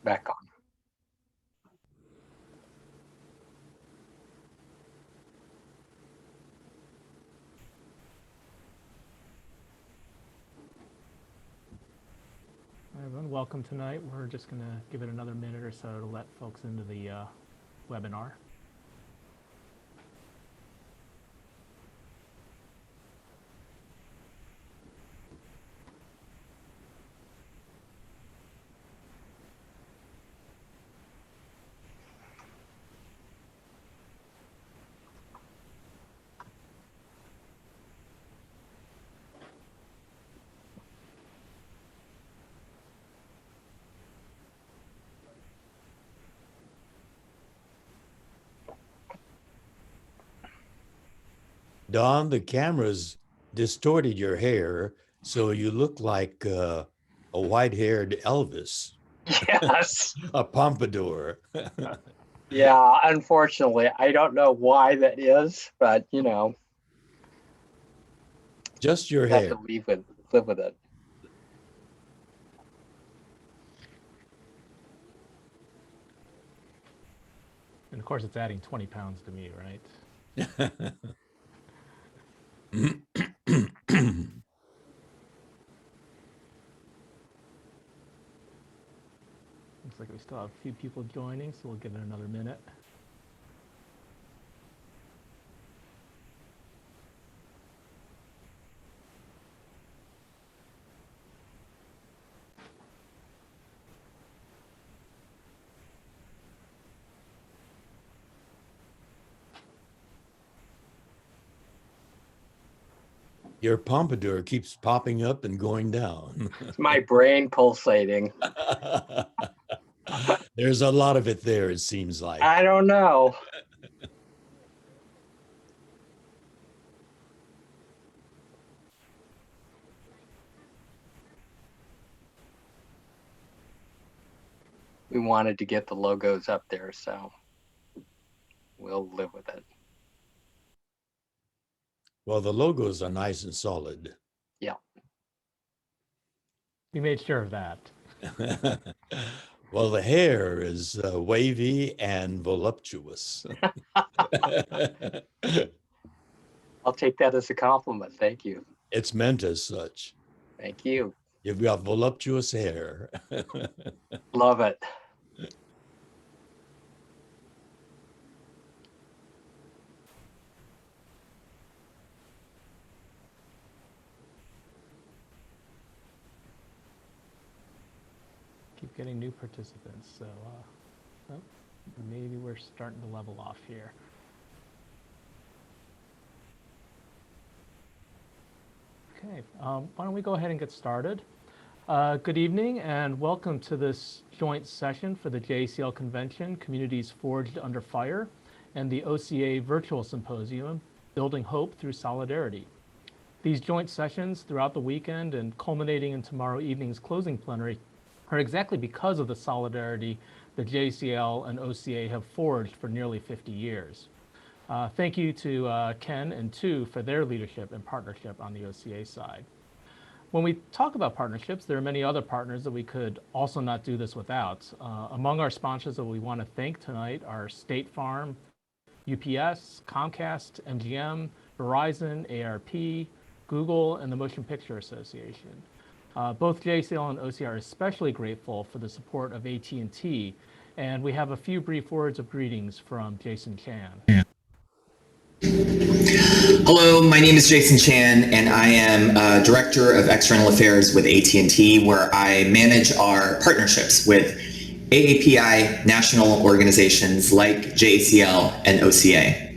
Back on. Hi everyone, welcome tonight. We're just going to give it another minute or so to let folks into the webinar. Don, the cameras distorted your hair, so you look like a white-haired Elvis, Yes. a pompadour. Yeah, unfortunately, I don't know why that is, but Just your have hair. to live with it. And of course, it's adding 20 pounds to me, right? Looks like we still have a few people joining, so we'll give it another minute. Your pompadour keeps popping up and going down. It's my brain pulsating. There's a lot of it there, it seems like. I don't know. We wanted to get the logos up there, so we'll live with it. Well, the logos are nice and solid. Yeah. We made sure of that. Well, the hair is wavy and voluptuous. I'll take that as a compliment. Thank you. It's meant as such. Thank you. You've got voluptuous hair. Love it. Keep getting new participants, so maybe we're starting to level off here. Okay, why don't we go ahead and get started. Good evening and welcome to this joint session for the JACL Convention, Communities Forged Under Fire, and the OCA Virtual Symposium, Building Hope Through Solidarity. These joint sessions throughout the weekend and culminating in tomorrow evening's closing plenary are exactly because of the solidarity that JCL and OCA have forged for nearly 50 years. Thank you to Ken and Tu for their leadership and partnership on the OCA side. When we talk about partnerships, there are many other partners that we could also not do this without. Among our sponsors that we want to thank tonight are State Farm, UPS, Comcast, MGM, Verizon, ARP, Google, and the Motion Picture Association. Both JCL and OCA are especially grateful for the support of AT&T, and we have a few brief words of greetings from Jason Chan. Hello, my name is Jason Chan, and I am Director of External Affairs with AT&T, where I manage our partnerships with AAPI national organizations like JACL and OCA.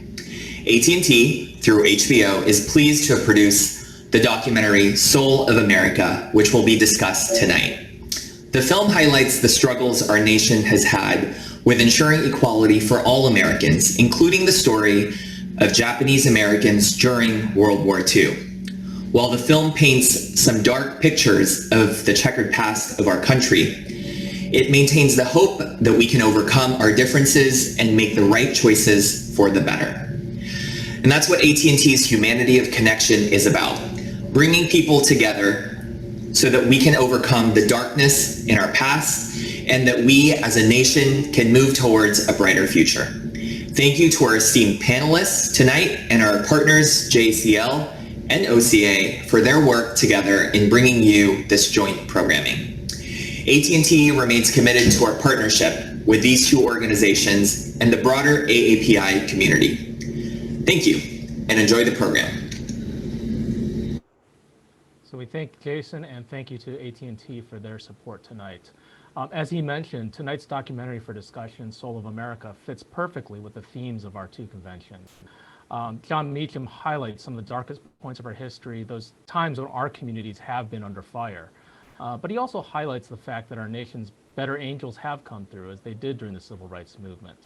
AT&T, through HBO, is pleased to have produced the documentary Soul of America, which will be discussed tonight. The film highlights the struggles our nation has had with ensuring equality for all Americans, including the story of Japanese Americans during World War II. While the film paints some dark pictures of the checkered past of our country, it maintains the hope that we can overcome our differences and make the right choices for the better. And that's what AT&T's Humanity of Connection is about, bringing people together so that we can overcome the darkness in our past and that we as a nation can move towards a brighter future. Thank you to our esteemed panelists tonight and our partners, JCL and OCA, for their work together in bringing you this joint programming. AT&T remains committed to our partnership with these two organizations and the broader AAPI community. Thank you, and enjoy the program. So we thank Jason and thank you to AT&T for their support tonight. As he mentioned, tonight's documentary for discussion, Soul of America, fits perfectly with the themes of our two conventions. John Meacham highlights some of the darkest points of our history, those times when our communities have been under fire. But he also highlights the fact that our nation's better angels have come through, as they did during the Civil Rights Movement.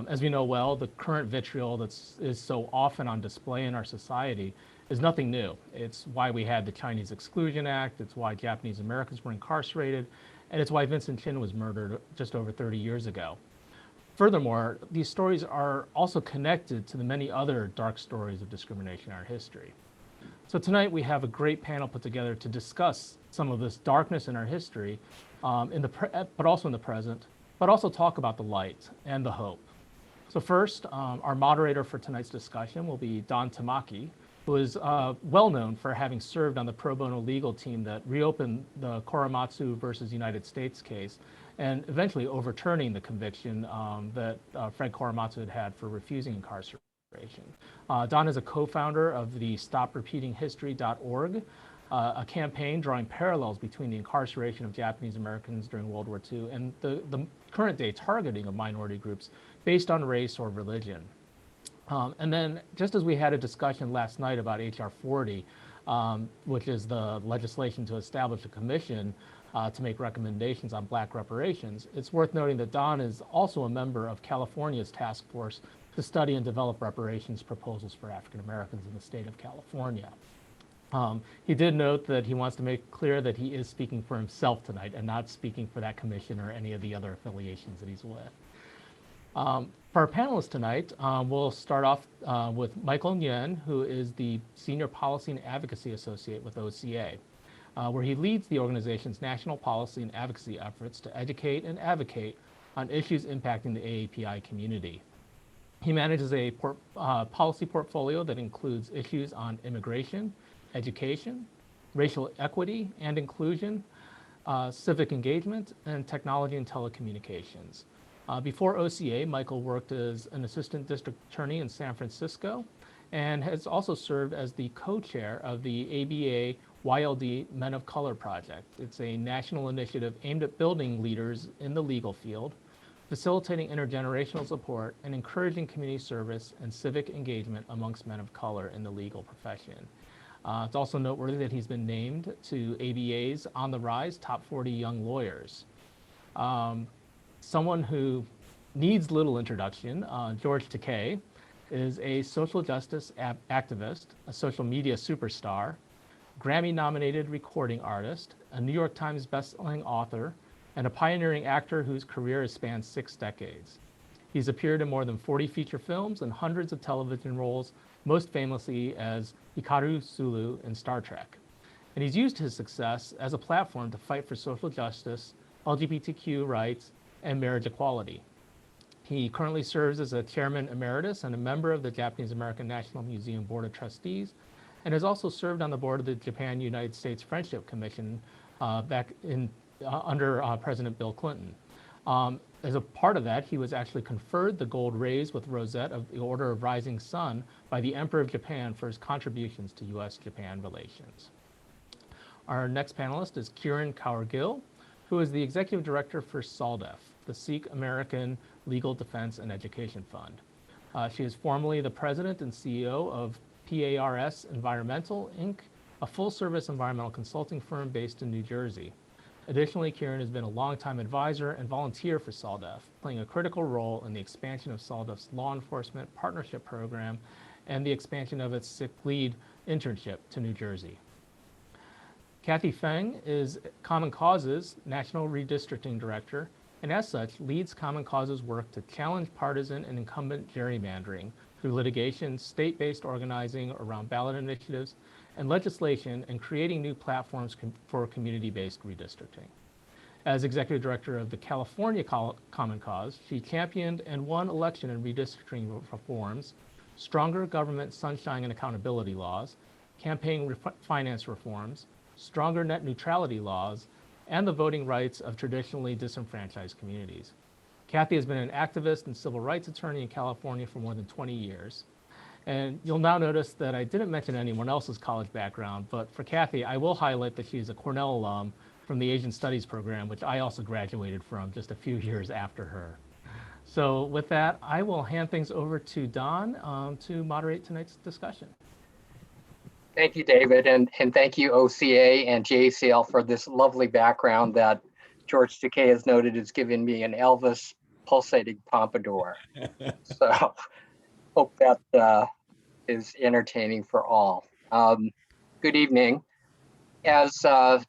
As we know well, the current vitriol that is so often on display in our society is nothing new. It's why we had the Chinese Exclusion Act, it's why Japanese Americans were incarcerated, and it's why Vincent Chin was murdered just over 30 years ago. Furthermore, these stories are also connected to the many other dark stories of discrimination in our history. So tonight we have a great panel put together to discuss some of this darkness in our history, but also in the present, but also talk about the light and the hope. So first, our moderator for tonight's discussion will be Don Tamaki, who is well known for having served on the pro bono legal team that reopened the Korematsu versus United States case and eventually overturning the conviction that Fred Korematsu had for refusing incarceration. Don is a co-founder of the StopRepeatingHistory.org, a campaign drawing parallels between the incarceration of Japanese Americans during World War II and the current day targeting of minority groups based on race or religion. And then, just as we had a discussion last night about H.R. 40, which is the legislation to establish a commission to make recommendations on Black reparations, it's worth noting that Don is also a member of California's task force to study and develop reparations proposals for African Americans in the state of California. He did note that he wants to make clear that he is speaking for himself tonight and not speaking for that commission or any of the other affiliations that he's with. For our panelists tonight, we'll start off with Michael Nguyen, who is the Senior Policy and Advocacy Associate with OCA, where he leads the organization's national policy and advocacy efforts to educate and advocate on issues impacting the AAPI community. He manages a policy portfolio that includes issues on immigration, education, racial equity and inclusion, civic engagement, and technology and telecommunications. Before OCA, Michael worked as an assistant district attorney in San Francisco and has also served as the co-chair of the ABA YLD Men of Color Project. It's a national initiative aimed at building leaders in the legal field, facilitating intergenerational support, and encouraging community service and civic engagement amongst men of color in the legal profession. It's also noteworthy that he's been named to ABA's On the Rise Top 40 Young Lawyers. Someone who needs little introduction, George Takei, is a social justice activist, a social media superstar, Grammy-nominated recording artist, a New York Times bestselling author, and a pioneering actor whose career has spanned 6 decades. He's appeared in more than 40 feature films and hundreds of television roles, most famously as Hikaru Sulu in Star Trek. And he's used his success as a platform to fight for social justice, LGBTQ rights, and marriage equality. He currently serves as a chairman emeritus and a member of the Japanese American National Museum Board of Trustees, and has also served on the board of the Japan-United States Friendship Commission under President Bill Clinton. As a part of that, he was actually conferred the Gold Rays with Rosette of the Order of Rising Sun by the Emperor of Japan for his contributions to U.S.-Japan relations. Our next panelist is Kiran Kaur-Gill, who is the executive director for SALDEF, the Sikh American Legal Defense and Education Fund. She is formerly the president and CEO of PARS Environmental, Inc., a full-service environmental consulting firm based in New Jersey. Additionally, Kiran has been a longtime advisor and volunteer for SALDEF, playing a critical role in the expansion of SALDEF's law enforcement partnership program and the expansion of its Sikh Lead internship to New Jersey. Kathy Feng is Common Cause's National Redistricting Director, and as such, leads Common Cause's work to challenge partisan and incumbent gerrymandering through litigation, state-based organizing around ballot initiatives, and legislation, and creating new platforms for community-based redistricting. As executive director of the California Common Cause, she championed and won election and redistricting reforms, stronger government sunshine and accountability laws, campaign finance reforms, stronger net neutrality laws, and the voting rights of traditionally disenfranchised communities. Kathy has been an activist and civil rights attorney in California for more than 20 years. And you'll now notice that I didn't mention anyone else's college background, but for Kathy, I will highlight that she's a Cornell alum from the Asian Studies program, which I also graduated from just a few years after her. So with that, I will hand things over to Don to moderate tonight's discussion. Thank you, David, and thank you, OCA and JACL, for this lovely background that George Takei has noted is giving me an Elvis pulsating pompadour. So hope that is entertaining for all. Good evening. As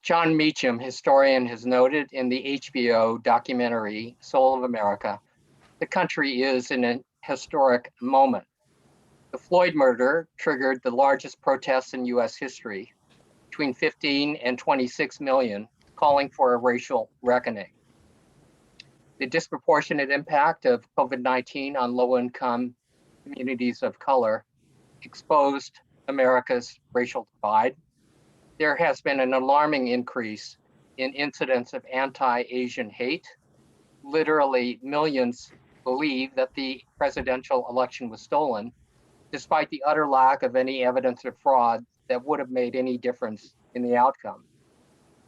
John Meacham, historian, has noted in the HBO documentary Soul of America, the country is in a historic moment. The Floyd murder triggered the largest protests in US history, between 15 and 26 million, calling for a racial reckoning. The disproportionate impact of COVID-19 on low-income communities of color exposed America's racial divide. There has been an alarming increase in incidents of anti-Asian hate. Literally millions believe that the presidential election was stolen, despite the utter lack of any evidence of fraud that would have made any difference in the outcome.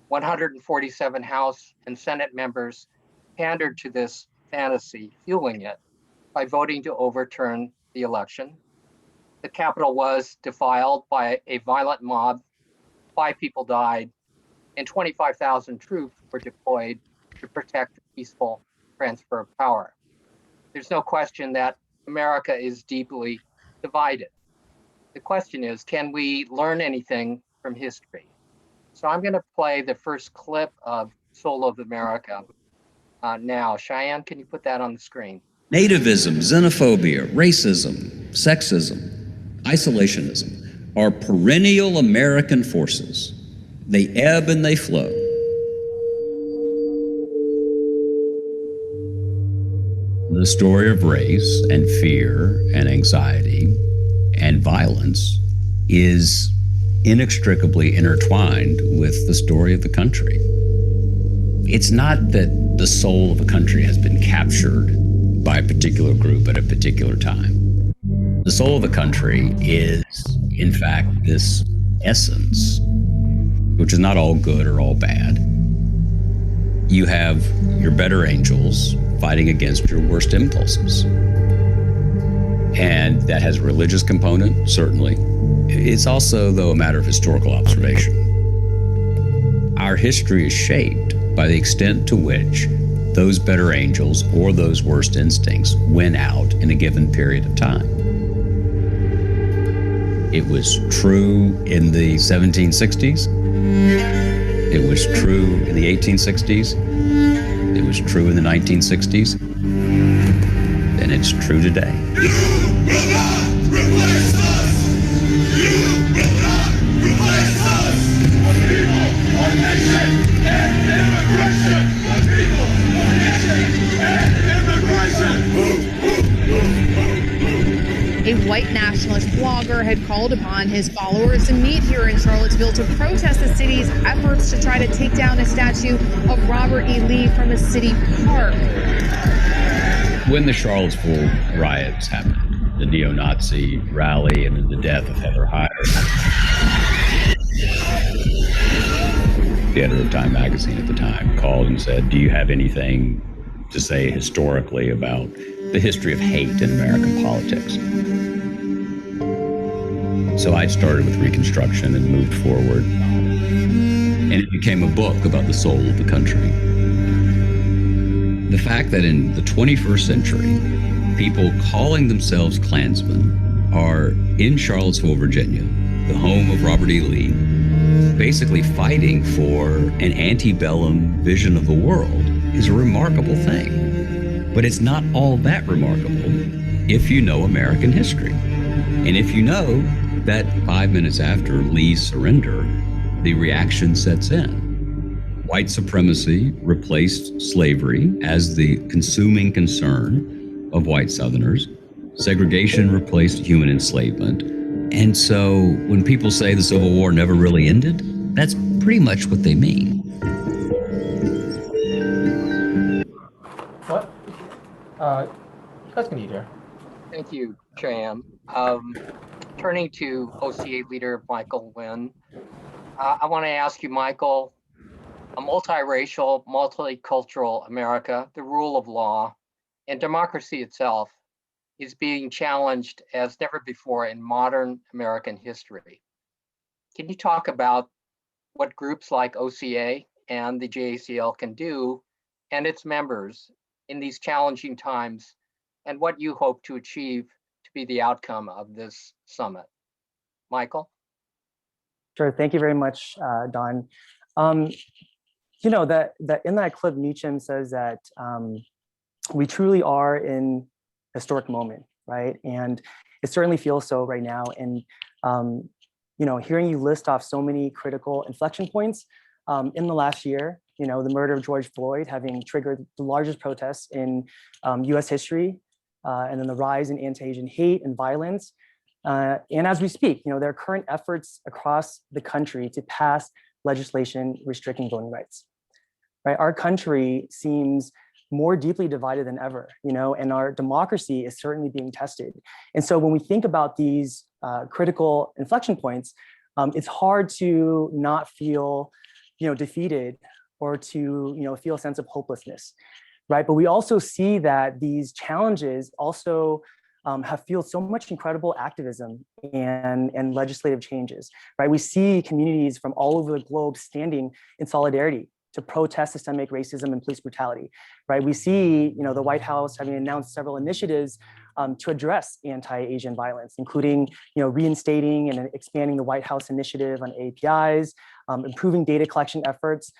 147 House and Senate members pandered to this fantasy, fueling it by voting to overturn the election. The Capitol was defiled by a violent mob. 5 people died, and 25,000 troops were deployed to protect the peaceful transfer of power. There's no question that America is deeply divided. The question is, can we learn anything from history? So I'm going to play the first clip of Soul of America now. Cheyenne, can you put that on the screen? Nativism, xenophobia, racism, sexism, isolationism are perennial American forces. They ebb and they flow. The story of race and fear and anxiety and violence is inextricably intertwined with the story of the country. It's not that the soul of a country has been captured by a particular group at a particular time. The soul of a country is, in fact, this essence, which is not all good or all bad. You have your better angels fighting against your worst impulses. And that has a religious component, certainly. It's also, though, a matter of historical observation. Our history is shaped by the extent to which those better angels or those worst instincts win out in a given period of time. It was true in the 1760s. It was true in the 1860s. It was true in the 1960s. And it's true today. You will not replace us! You will not replace us! The people, our nation, and immigration! The people, our nation, and immigration! A white nationalist blogger had called upon his followers to meet here in Charlottesville to protest the city's efforts to try to take down a statue of Robert E. Lee from a city park. When the Charlottesville riots happened, the neo-Nazi rally and then the death of Heather Heyer, the editor of Time magazine at the time called and said, "Do you have anything to say historically about the history of hate in American politics?" So I started with Reconstruction and moved forward. And it became a book about the soul of the country. The fact that in the 21st century, people calling themselves Klansmen are in Charlottesville, Virginia, the home of Robert E. Lee, basically fighting for an antebellum vision of the world is a remarkable thing. But it's not all that remarkable if you know American history. And if you know that 5 minutes after Lee's surrender, the reaction sets in. White supremacy replaced slavery as the consuming concern of white Southerners. Segregation replaced human enslavement. And so when people say the Civil War never really ended, that's pretty much what they mean. What? You guys can eat here. Thank you, Chan. Turning to OCA leader Michael Nguyen, I want to ask you, Michael, a multiracial, multicultural America, the rule of law, and democracy itself is being challenged as never before in modern American history. Can you talk about what groups like OCA and the JACL can do and its members in these challenging times, and what you hope to achieve to be the outcome of this summit? Michael? Sure. Thank you very much, Don. You know, that in that clip, Meacham says that we truly are in a historic moment, right? And it certainly feels so right now. And you know, hearing you list off so many critical inflection points in the last year, you know, the murder of George Floyd having triggered the largest protests in US history, and then the rise in anti-Asian hate and violence. And as we speak, you know, there are current efforts across the country to pass legislation restricting voting rights, right? Our country seems more deeply divided than ever, you know, and our democracy is certainly being tested. And so when we think about these critical inflection points, it's hard to not feel, you know, defeated or to, you know, feel a sense of hopelessness, right? But we also see that these challenges also have fueled so much incredible activism and legislative changes, right? We see communities from all over the globe standing in solidarity to protest systemic racism and police brutality, right? We see, you know, the White House having announced several initiatives to address anti-Asian violence, including, you know, reinstating and expanding the White House initiative on APIs, improving data collection efforts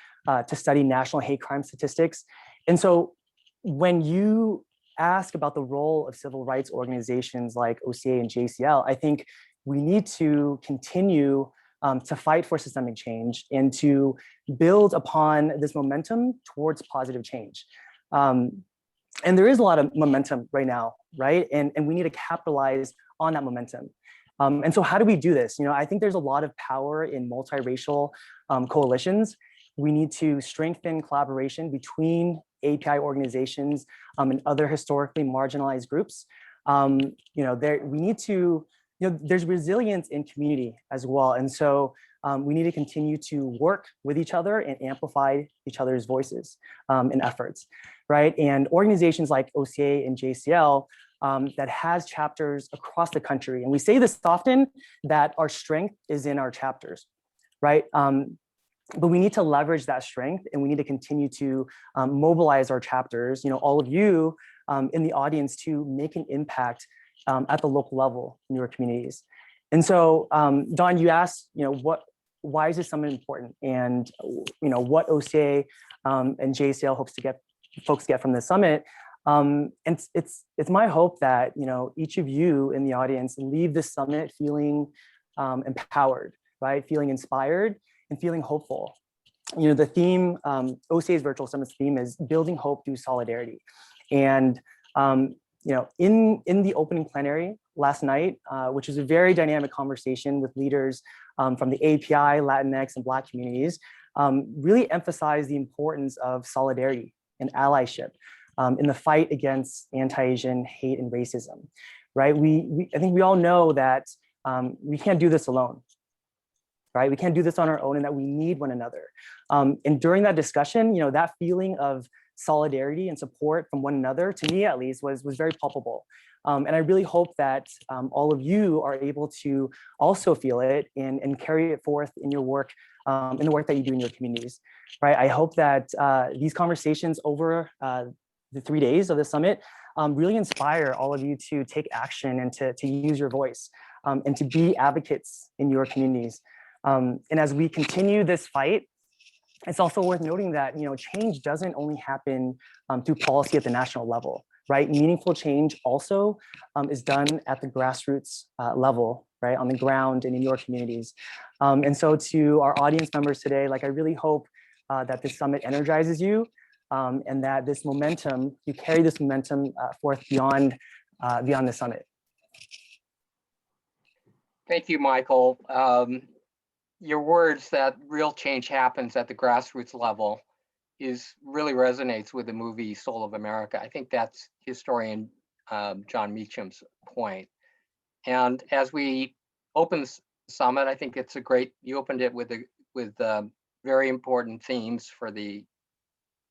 to study national hate crime statistics. And so when you ask about the role of civil rights organizations like OCA and JCL, I think we need to continue to fight for systemic change and to build upon this momentum towards positive change. And there is a lot of momentum right now, right? And we need to capitalize on that momentum. And so how do we do this? You know, I think there's a lot of power in multiracial coalitions. We need to strengthen collaboration between API organizations and other historically marginalized groups. You know, we need to, you know, there's resilience in community as well. And so we need to continue to work with each other and amplify each other's voices and efforts, right? And organizations like OCA and JCL that has chapters across the country. And we say this often, that our strength is in our chapters, right? But we need to leverage that strength, and we need to continue to mobilize our chapters, you know, all of you in the audience, to make an impact at the local level in your communities. And so, Don, you asked, you know, why is this summit important, and you know what OCA and JCL hopes to get folks get from this summit. And it's my hope that, you know, each of you in the audience leave this summit feeling empowered, right, feeling inspired and feeling hopeful. You know, the theme, OCA's Virtual Summit's theme is building hope through solidarity. And you know, in the opening plenary last night, which was a very dynamic conversation with leaders from the API, Latinx, and Black communities, really emphasized the importance of solidarity and allyship in the fight against anti-Asian hate and racism, right? I think we all know that we can't do this alone, right? We can't do this on our own, and that we need one another. And during that discussion, you know, that feeling of solidarity and support from one another, to me at least, was very palpable. And I really hope that all of you are able to also feel it and carry it forth in your work, in the work that you do in your communities, right? I hope that these conversations over the 3 days of the summit really inspire all of you to take action and to use your voice and to be advocates in your communities. And as we continue this fight, it's also worth noting that, you know, change doesn't only happen through policy at the national level, right? Meaningful change also is done at the grassroots level, right, on the ground and in your communities. And so to our audience members today, like, I really hope that this summit energizes you, and that this momentum, you carry this momentum forth beyond the summit. Thank you, Michael. Your words that real change happens at the grassroots level really resonates with the movie Soul of America. I think that's historian John Meacham's point. And as we open the summit, I think it's you opened it with very important themes for the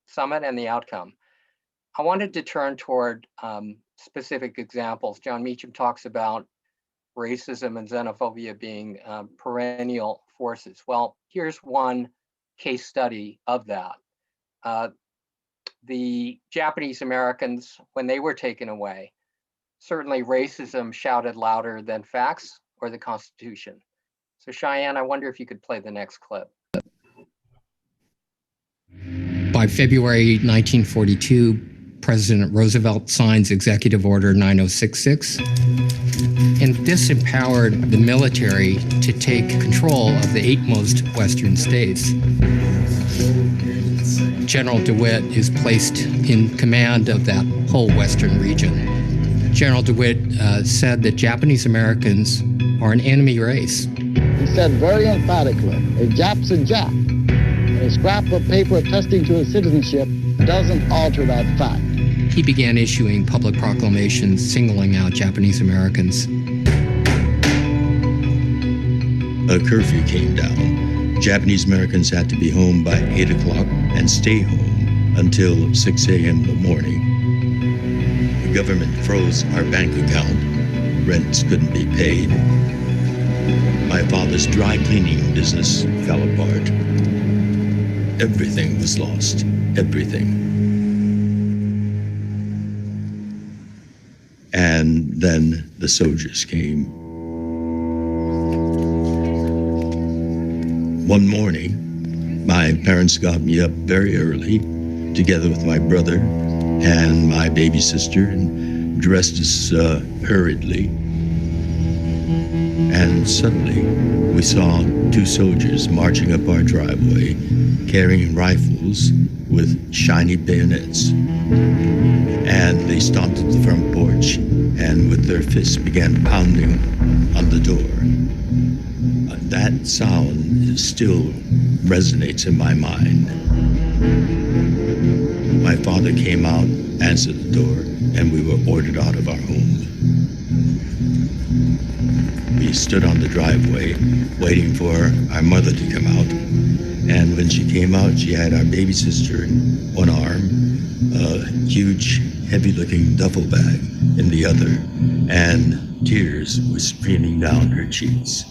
summit and the outcome. I wanted to turn toward specific examples. John Meacham talks about racism and xenophobia being perennial forces. Well, here's one case study of that. The Japanese Americans, when they were taken away, certainly racism shouted louder than facts or the Constitution. So Cheyenne, I wonder if you could play the next clip. By February 1942, President Roosevelt signs Executive Order 9066, and this empowered the military to take control of the 8 most western states. General DeWitt is placed in command of that whole western region. General DeWitt said that Japanese Americans are an enemy race. He said very emphatically, a Jap's a Jap. A scrap of paper attesting to his citizenship doesn't alter that fact. He began issuing public proclamations singling out Japanese Americans. A curfew came down. Japanese Americans had to be home by 8 o'clock and stay home until 6 a.m. in the morning. The government froze our bank account. Rents couldn't be paid. My father's dry cleaning business fell apart. Everything was lost. Everything. And then the soldiers came. One morning, my parents got me up very early, together with my brother and my baby sister, and dressed us hurriedly. And suddenly, we saw 2 soldiers marching up our driveway, carrying rifles with shiny bayonets. And they stomped at the front porch and with their fists began pounding on the door. That sound still resonates in my mind. My father came out, answered the door, and we were ordered out of our home. We stood on the driveway waiting for our mother to come out. And when she came out, she had our baby sister in one arm, a huge, heavy-looking duffel bag in the other, and tears were streaming down her cheeks.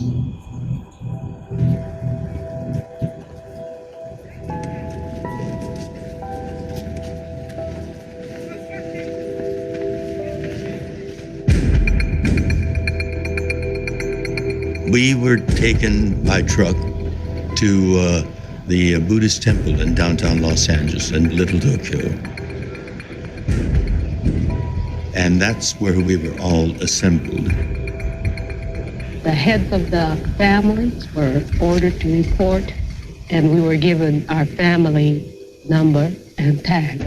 We were taken by truck to the Buddhist temple in downtown Los Angeles in Little Tokyo. And that's where we were all assembled. The heads of the families were ordered to report, and we were given our family number and tag.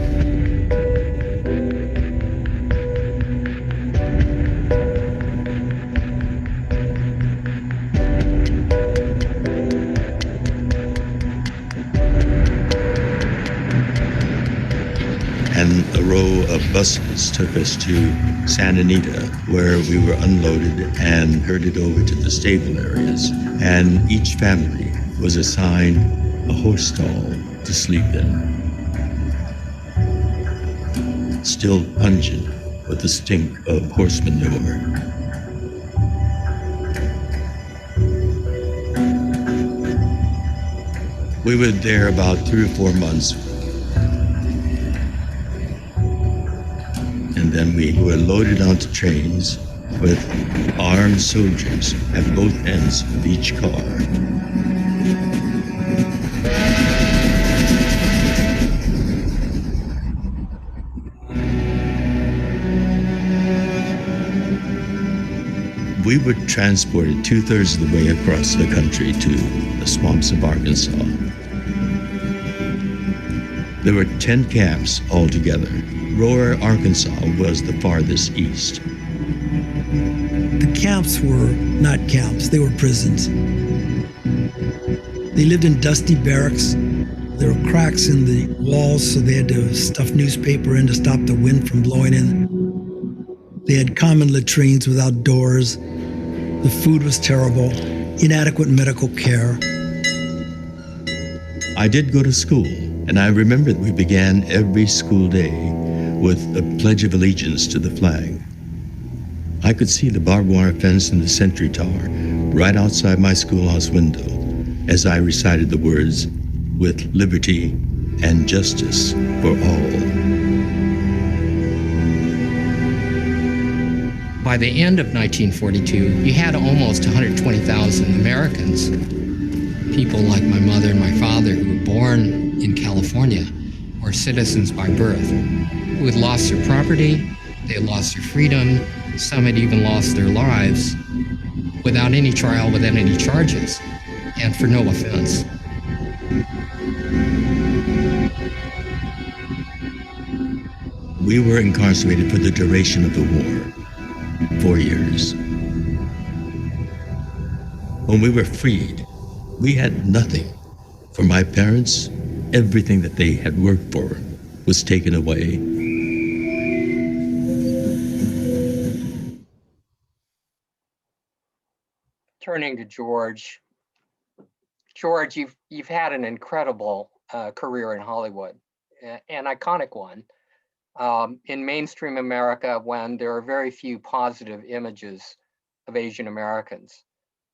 And a row of buses took us to Santa Anita, where we were unloaded and herded over to the stable areas. And each family was assigned a horse stall to sleep in. Still pungent with the stink of horse manure. We were there about 3 or 4 months. And then we were loaded onto trains with armed soldiers at both ends of each car. We were transported 2/3 of the way across the country to the swamps of Arkansas. There were 10 camps altogether. Rohr, Arkansas was the farthest east. The camps were not camps, they were prisons. They lived in dusty barracks. There were cracks in the walls, so they had to stuff newspaper in to stop the wind from blowing in. They had common latrines without doors. The food was terrible, inadequate medical care. I did go to school, and I remember that we began every school day with a Pledge of Allegiance to the flag. I could see the barbed wire fence and the sentry tower right outside my schoolhouse window as I recited the words, "with liberty and justice for all." By the end of 1942, you had almost 120,000 Americans, people like my mother and my father who were born in California or citizens by birth, who had lost their property, they had lost their freedom, some had even lost their lives without any trial, without any charges, and for no offense. We were incarcerated for the duration of the war, 4 years. When we were freed, we had nothing. For my parents, everything that they had worked for was taken away. Turning to George. George, you've had an incredible career in Hollywood, an iconic one. In mainstream America, when there are very few positive images of Asian Americans.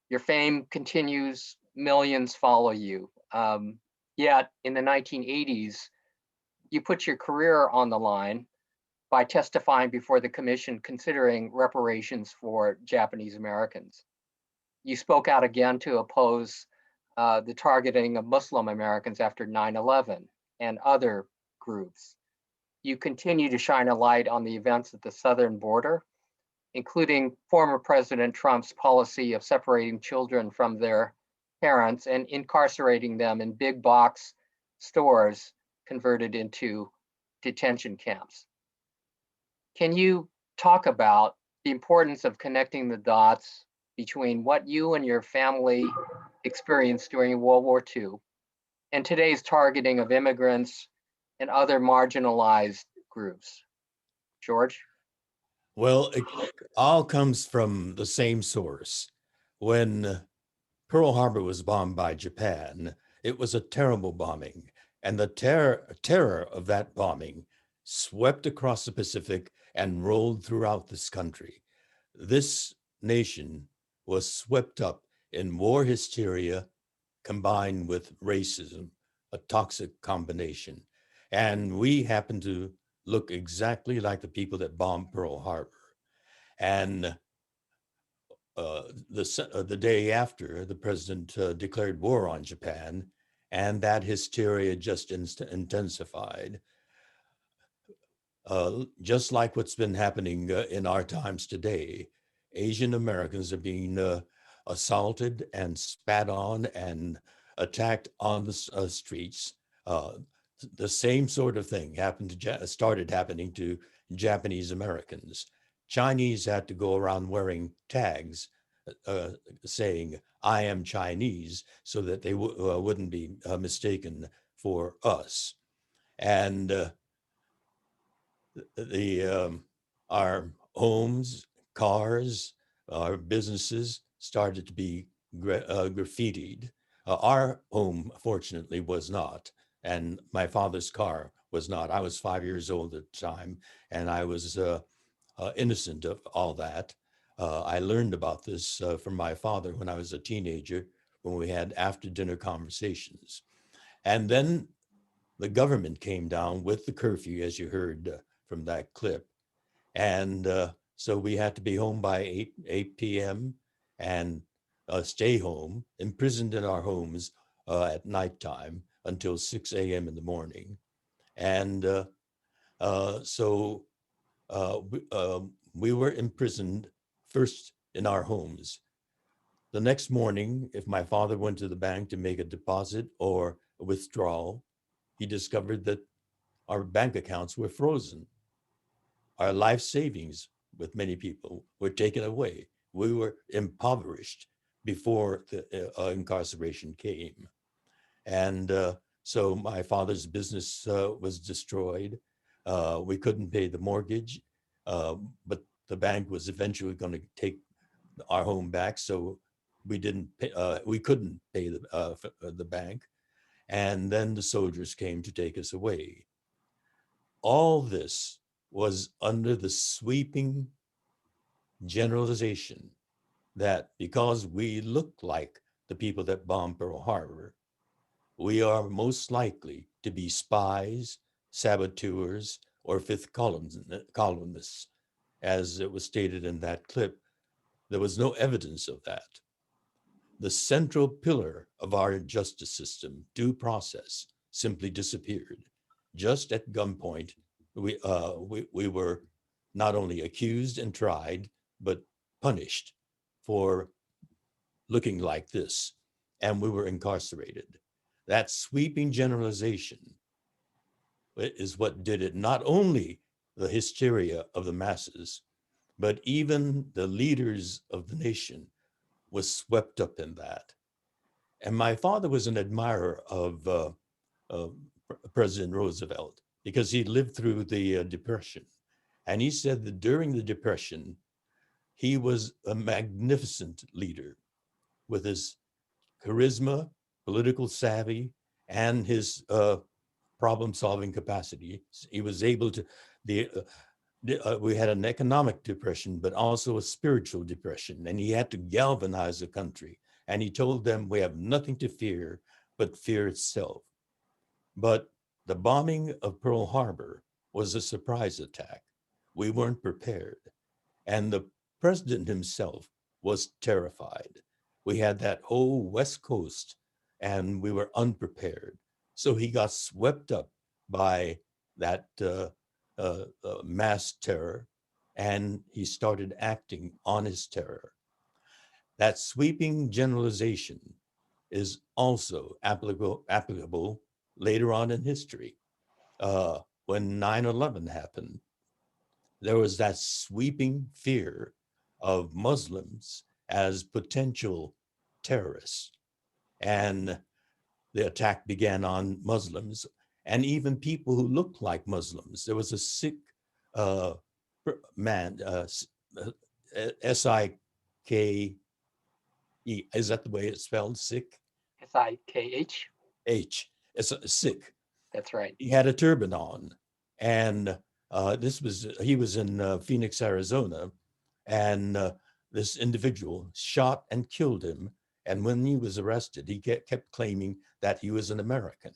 Your fame continues, millions follow you. Yet in the 1980s, you put your career on the line by testifying before the commission considering reparations for Japanese Americans. You spoke out again to oppose the targeting of Muslim Americans after 9/11 and other groups. You continue to shine a light on the events at the southern border, including former President Trump's policy of separating children from their parents and incarcerating them in big box stores converted into detention camps. Can you talk about the importance of connecting the dots between what you and your family experienced during World War II and today's targeting of immigrants and other marginalized groups? George? Well, it all comes from the same source. When Pearl Harbor was bombed by Japan, it was a terrible bombing. And the terror of that bombing swept across the Pacific and rolled throughout this country. This nation was swept up in war hysteria combined with racism, a toxic combination. And we happen to look exactly like the people that bombed Pearl Harbor. And the day after, the president declared war on Japan, and that hysteria just intensified. Just like what's been happening in our times today, Asian Americans are being assaulted and spat on and attacked on the streets. The same sort of thing started happening to Japanese Americans. Chinese had to go around wearing tags saying, "I am Chinese," so that they wouldn't be mistaken for us. And our homes, cars, our businesses started to be graffitied. Our home, fortunately, was not. And my father's car was not. I was 5 years old at the time, and I was innocent of all that. I learned about this from my father when I was a teenager, when we had after dinner conversations. And then the government came down with the curfew, as you heard from that clip. And so we had to be home by 8 p.m. and stay home, imprisoned in our homes at nighttime until 6 a.m. in the morning. And so we were imprisoned first in our homes. The next morning, if my father went to the bank to make a deposit or a withdrawal, he discovered that our bank accounts were frozen. Our life savings with many people were taken away. We were impoverished before the incarceration came. And so my father's business was destroyed. We couldn't pay the mortgage, but the bank was eventually going to take our home back. So we couldn't pay the bank. And then the soldiers came to take us away. All this was under the sweeping generalization that because we look like the people that bombed Pearl Harbor, we are most likely to be spies, saboteurs, or fifth columnists. As it was stated in that clip, there was no evidence of that. The central pillar of our justice system, due process, simply disappeared. Just at gunpoint, we were not only accused and tried, but punished for looking like this, and we were incarcerated. That sweeping generalization is what did it. Not only the hysteria of the masses, but even the leaders of the nation was swept up in that. And my father was an admirer of President Roosevelt because he lived through the Depression. And he said that during the Depression, he was a magnificent leader with his charisma, political savvy, and his problem-solving capacity. He was able to, we had an economic depression, but also a spiritual depression, and he had to galvanize the country. And he told them, we have nothing to fear but fear itself. But the bombing of Pearl Harbor was a surprise attack. We weren't prepared. And the president himself was terrified. We had that whole West Coast and we were unprepared. So he got swept up by that mass terror, and he started acting on his terror. That sweeping generalization is also applicable later on in history. When 9/11 happened, there was that sweeping fear of Muslims as potential terrorists. And the attack began on Muslims and even people who looked like Muslims. There was a Sikh man, S-I-K-E. Is that the way it's spelled, Sikh? S-I-K-H. H. It's a Sikh. That's right. He had a turban on. And he was in Phoenix, Arizona. And this individual shot and killed him. And when he was arrested, he kept claiming that he was an American.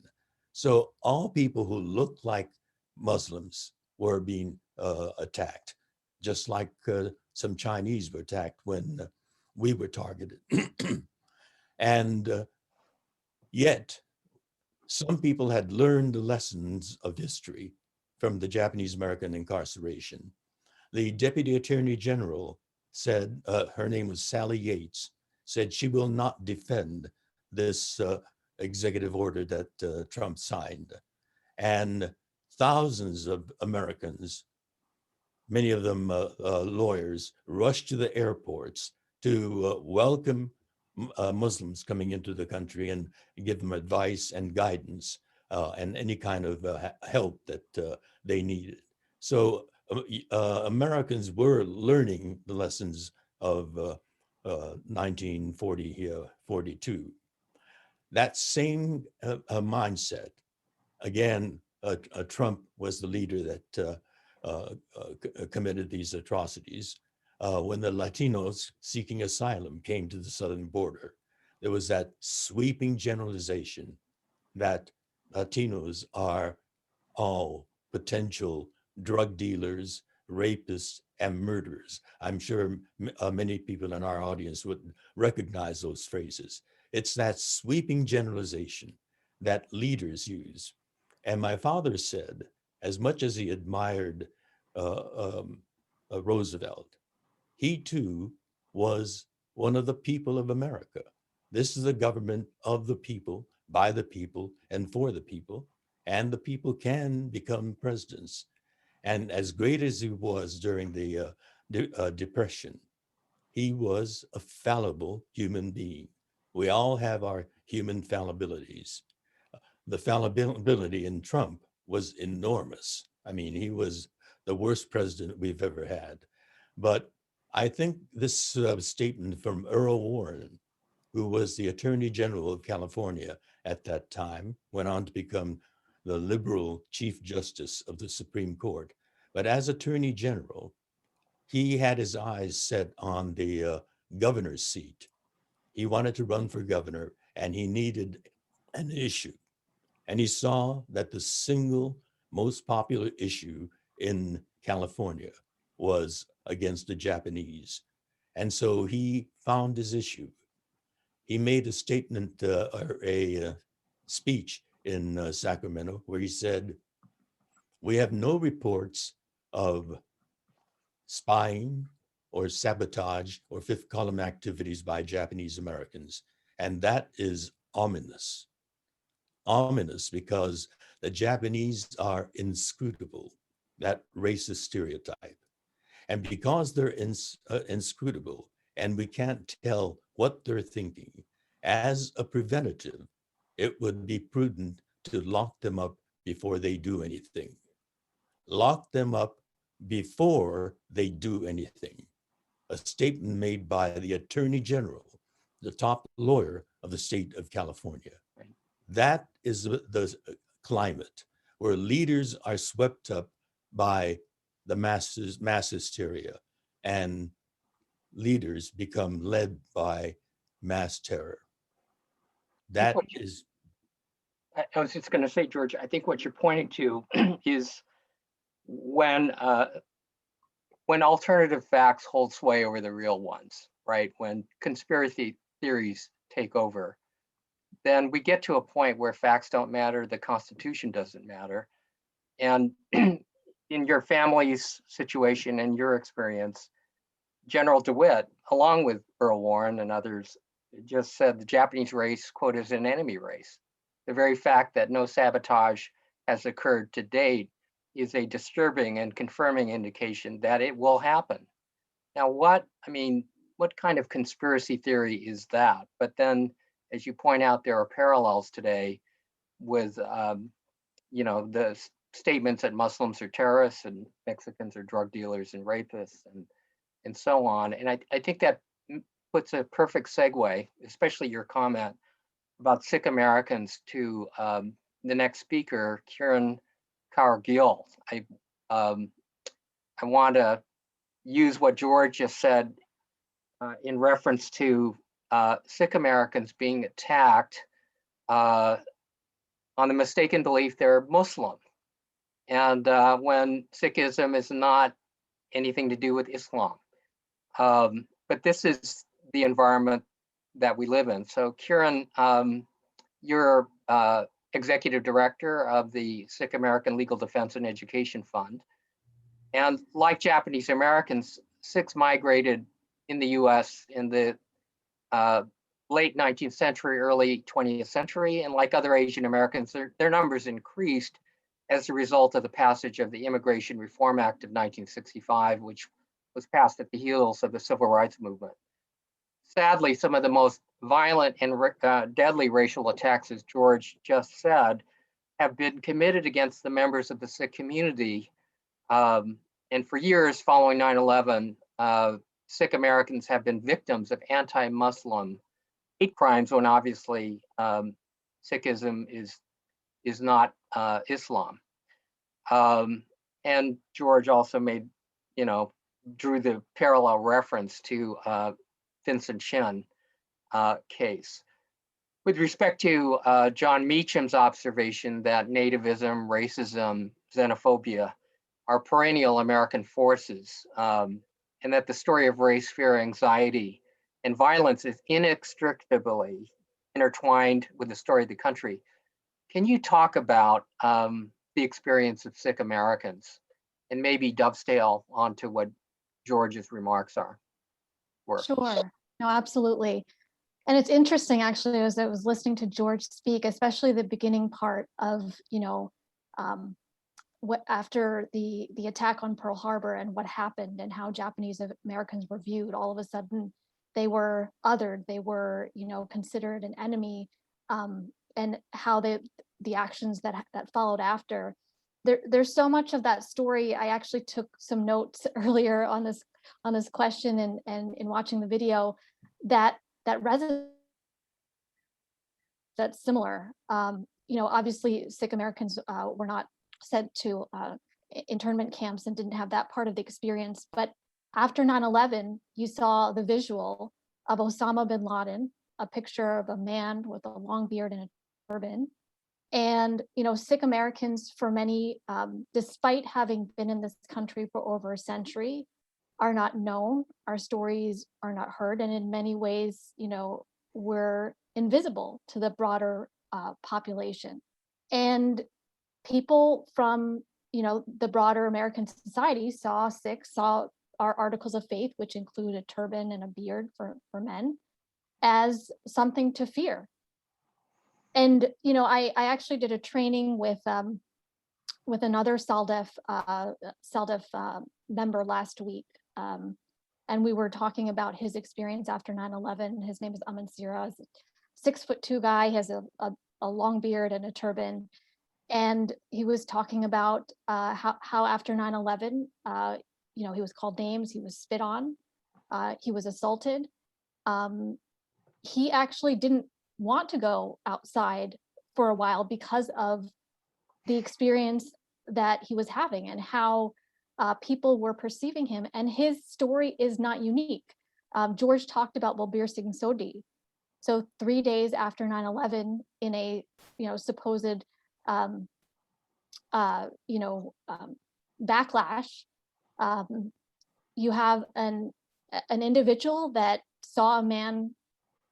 So all people who looked like Muslims were being attacked, just like some Chinese were attacked when we were targeted. And yet, some people had learned the lessons of history from the Japanese-American incarceration. The Deputy Attorney General said, her name was Sally Yates, said she will not defend this executive order that Trump signed. And thousands of Americans, many of them lawyers, rushed to the airports to welcome Muslims coming into the country and give them advice and guidance and any kind of help that they needed. So Americans were learning the lessons of 1942. That same mindset, again, Trump was the leader that committed these atrocities. When the Latinos seeking asylum came to the southern border, there was that sweeping generalization that Latinos are all potential drug dealers, rapists, and murderers. I'm sure many people in our audience would recognize those phrases. It's that sweeping generalization that leaders use. And my father said, as much as he admired Roosevelt, he too was one of the people of America. This is a government of the people, by the people, and for the people. and the people can become presidents. And as great as he was during the Depression, he was a fallible human being. We all have our human fallibilities. The fallibility in Trump was enormous. I mean, he was the worst president we've ever had. But I think this statement from Earl Warren, who was the Attorney General of California at that time, went on to become the liberal Chief Justice of the Supreme Court. But as Attorney General, he had his eyes set on the governor's seat. He wanted to run for governor and he needed an issue. And he saw that the single most popular issue in California was against the Japanese. And so he found his issue. He made a statement or a speech in Sacramento where he said, "We have no reports of spying or sabotage or fifth column activities by Japanese Americans." And that is ominous. Ominous because the Japanese are inscrutable, that racist stereotype. And because they're inscrutable and we can't tell what they're thinking, as a preventative, it would be prudent to lock them up before they do anything. Lock them up before they do anything. A statement made by the Attorney General, the top lawyer of the state of California. Right. That is the climate where leaders are swept up by the mass hysteria, and leaders become led by mass terror. That is. I was just going to say, George, I think what you're pointing to is when alternative facts hold sway over the real ones, right? When conspiracy theories take over, then we get to a point where facts don't matter, the Constitution doesn't matter. And in your family's situation and your experience, General DeWitt, along with Earl Warren and others, just said the Japanese race, quote, is an enemy race. The very fact that no sabotage has occurred to date is a disturbing and confirming indication that it will happen. Now, what kind of conspiracy theory is that? But then, as you point out, there are parallels today with, the statements that Muslims are terrorists and Mexicans are drug dealers and rapists and so on. And I think that puts a perfect segue, especially your comment about Sikh Americans, to the next speaker, Kiran Kaur-Gill. I want to use what George just said in reference to Sikh Americans being attacked on the mistaken belief they're Muslim. And when Sikhism is not anything to do with Islam. But this is the environment that we live in. So Kiran, you're executive director of the Sikh American Legal Defense and Education Fund. And like Japanese Americans, Sikhs migrated in the US in the late 19th century, early 20th century. And like other Asian Americans, their numbers increased as a result of the passage of the Immigration Reform Act of 1965, which was passed at the heels of the Civil Rights Movement. Sadly, some of the most violent and deadly racial attacks, as George just said, have been committed against the members of the Sikh community. And for years following 9/11, Sikh Americans have been victims of anti-Muslim hate crimes when obviously Sikhism is not Islam. And George also drew the parallel reference to Vincent Chin case. With respect to John Meacham's observation that nativism, racism, xenophobia are perennial American forces, and that the story of race, fear, anxiety, and violence is inextricably intertwined with the story of the country. Can you talk about the experience of Sikh Americans and maybe dovetail onto what George's remarks were? Sure, no, absolutely. And it's interesting, actually, as I was listening to George speak, especially the beginning part of, after the attack on Pearl Harbor and what happened and how Japanese Americans were viewed, all of a sudden they were othered, they were, considered an enemy, and how the actions that followed after. There's so much of that story. I actually took some notes earlier on this question and in watching the video that resonates, that's similar. Obviously Sikh Americans were not sent to internment camps and didn't have that part of the experience. But after 9/11, you saw the visual of Osama bin Laden, a picture of a man with a long beard and a turban. And, Sikh Americans, for many, despite having been in this country for over a century, are not known. Our stories are not heard. And in many ways, we're invisible to the broader population. And people from, the broader American society saw Sikhs, saw our articles of faith, which include a turban and a beard for men, as something to fear. And, I actually did a training with another SALDEF member last week. And we were talking about his experience after 9/11. His name is Aman Sira. He's a 6'2" guy, has a long beard and a turban. And he was talking about how after 9/11, he was called names, he was spit on, he was assaulted. He actually didn't want to go outside for a while because of the experience that he was having and how people were perceiving him. And his story is not unique. George talked about Balbir Singh Sodhi. So 3 days after 9/11, in a supposed backlash, you have an individual that saw a man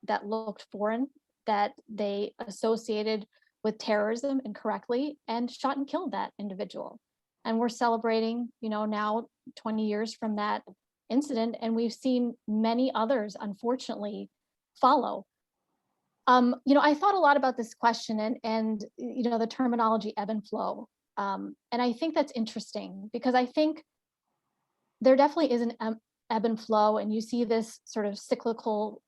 that looked foreign, that they associated with terrorism incorrectly, and shot and killed that individual. And we're celebrating, now 20 years from that incident, and we've seen many others, unfortunately, follow. I thought a lot about this question and the terminology ebb and flow. And I think that's interesting because I think there definitely is an ebb and flow, and you see this sort of cyclical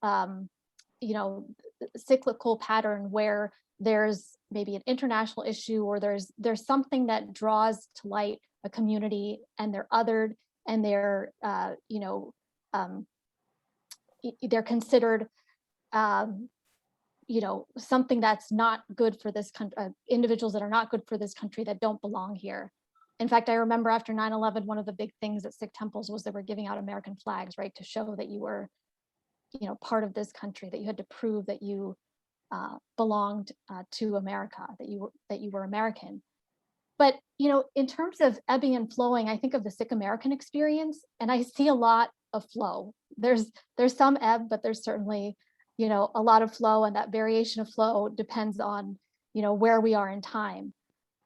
pattern where there's maybe an international issue or there's something that draws to light a community and they're othered and they're considered something that's not good for this country, individuals that are not good for this country, that don't belong here. In fact, I remember after 9/11, one of the big things at Sikh temples was they were giving out American flags, right, to show that you were part of this country, that you had to prove that you belonged to America, that you were American. But in terms of ebbing and flowing, I think of the Sikh American experience, and I see a lot of flow. There's some ebb, but there's certainly a lot of flow, and that variation of flow depends on where we are in time.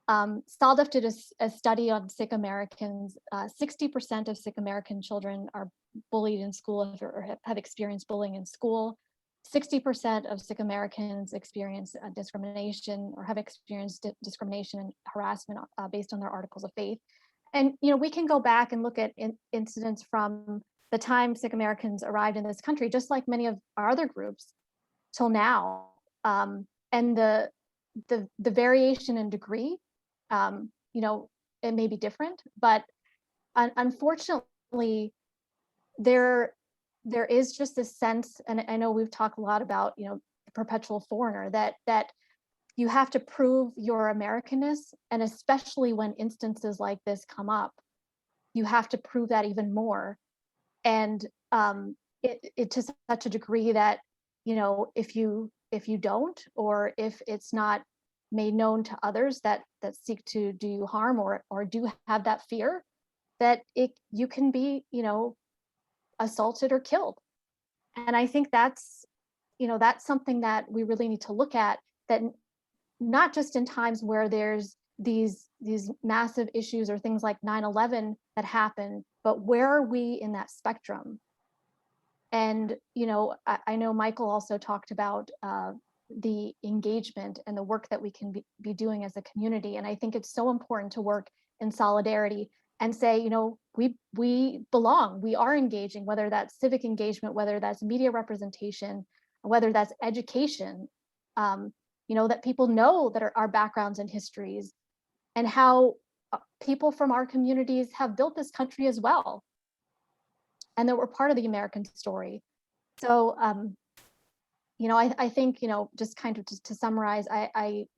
SALDEF did a study on Sikh Americans. 60% of Sikh American children are bullied in school or have experienced bullying in school. 60% of Sikh Americans experience discrimination or have experienced discrimination and harassment based on their articles of faith. And we can go back and look at incidents from the time Sikh Americans arrived in this country, just like many of our other groups, till now. And the variation in degree, it may be different, but unfortunately, there is just this sense, and I know we've talked a lot about, the perpetual foreigner, that you have to prove your Americanness, and especially when instances like this come up, you have to prove that even more. And it to such a degree that, if you don't, or if it's not made known to others that seek to do you harm or do have that fear, that you can be, assaulted or killed. And I think that's something that we really need to look at, that not just in times where there's these massive issues or things like 9/11 that happen, but where are we in that spectrum? And I know Michael also talked about the engagement and the work that we can be doing as a community. And I think it's so important to work in solidarity and say, you know, we belong, we are engaging, whether that's civic engagement, whether that's media representation, whether that's education, you know, that people know that our backgrounds and histories and how people from our communities have built this country as well, and that we're part of the American story. So, you know, I think, you know, just kind of to summarize,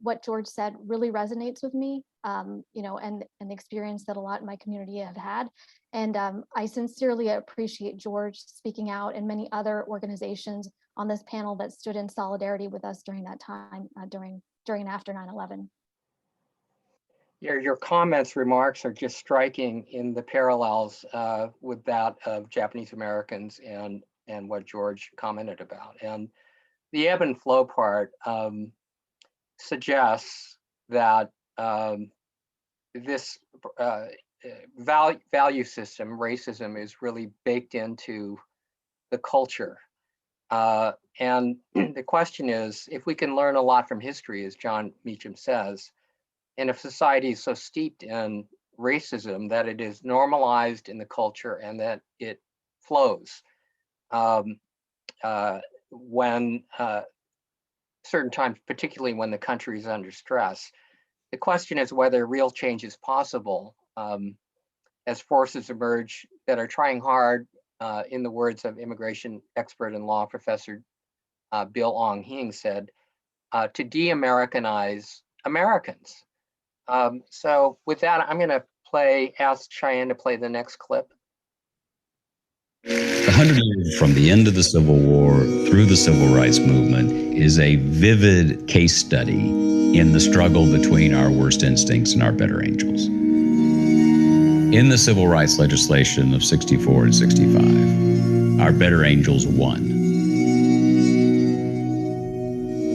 what George said really resonates with me, you know, and the experience that a lot in my community have had. And I sincerely appreciate George speaking out and many other organizations on this panel that stood in solidarity with us during that time, during and after 9/11. Your comments, remarks are just striking in the parallels with that of Japanese Americans and what George commented about. And the ebb and flow part suggests that this value system, racism, is really baked into the culture. And the question is, if we can learn a lot from history, as John Meacham says, and if society is so steeped in racism that it is normalized in the culture and that it flows when certain times, particularly when the country is under stress, the question is whether real change is possible as forces emerge that are trying hard, in the words of immigration expert and law professor Bill Ong Hing said, to de-Americanize Americans. So with that, I'm going to ask Cheyenne to play the next clip. The 100 years from the end of the Civil War through the Civil Rights Movement is a vivid case study in the struggle between our worst instincts and our better angels. In the civil rights legislation of 64 and 65, our better angels won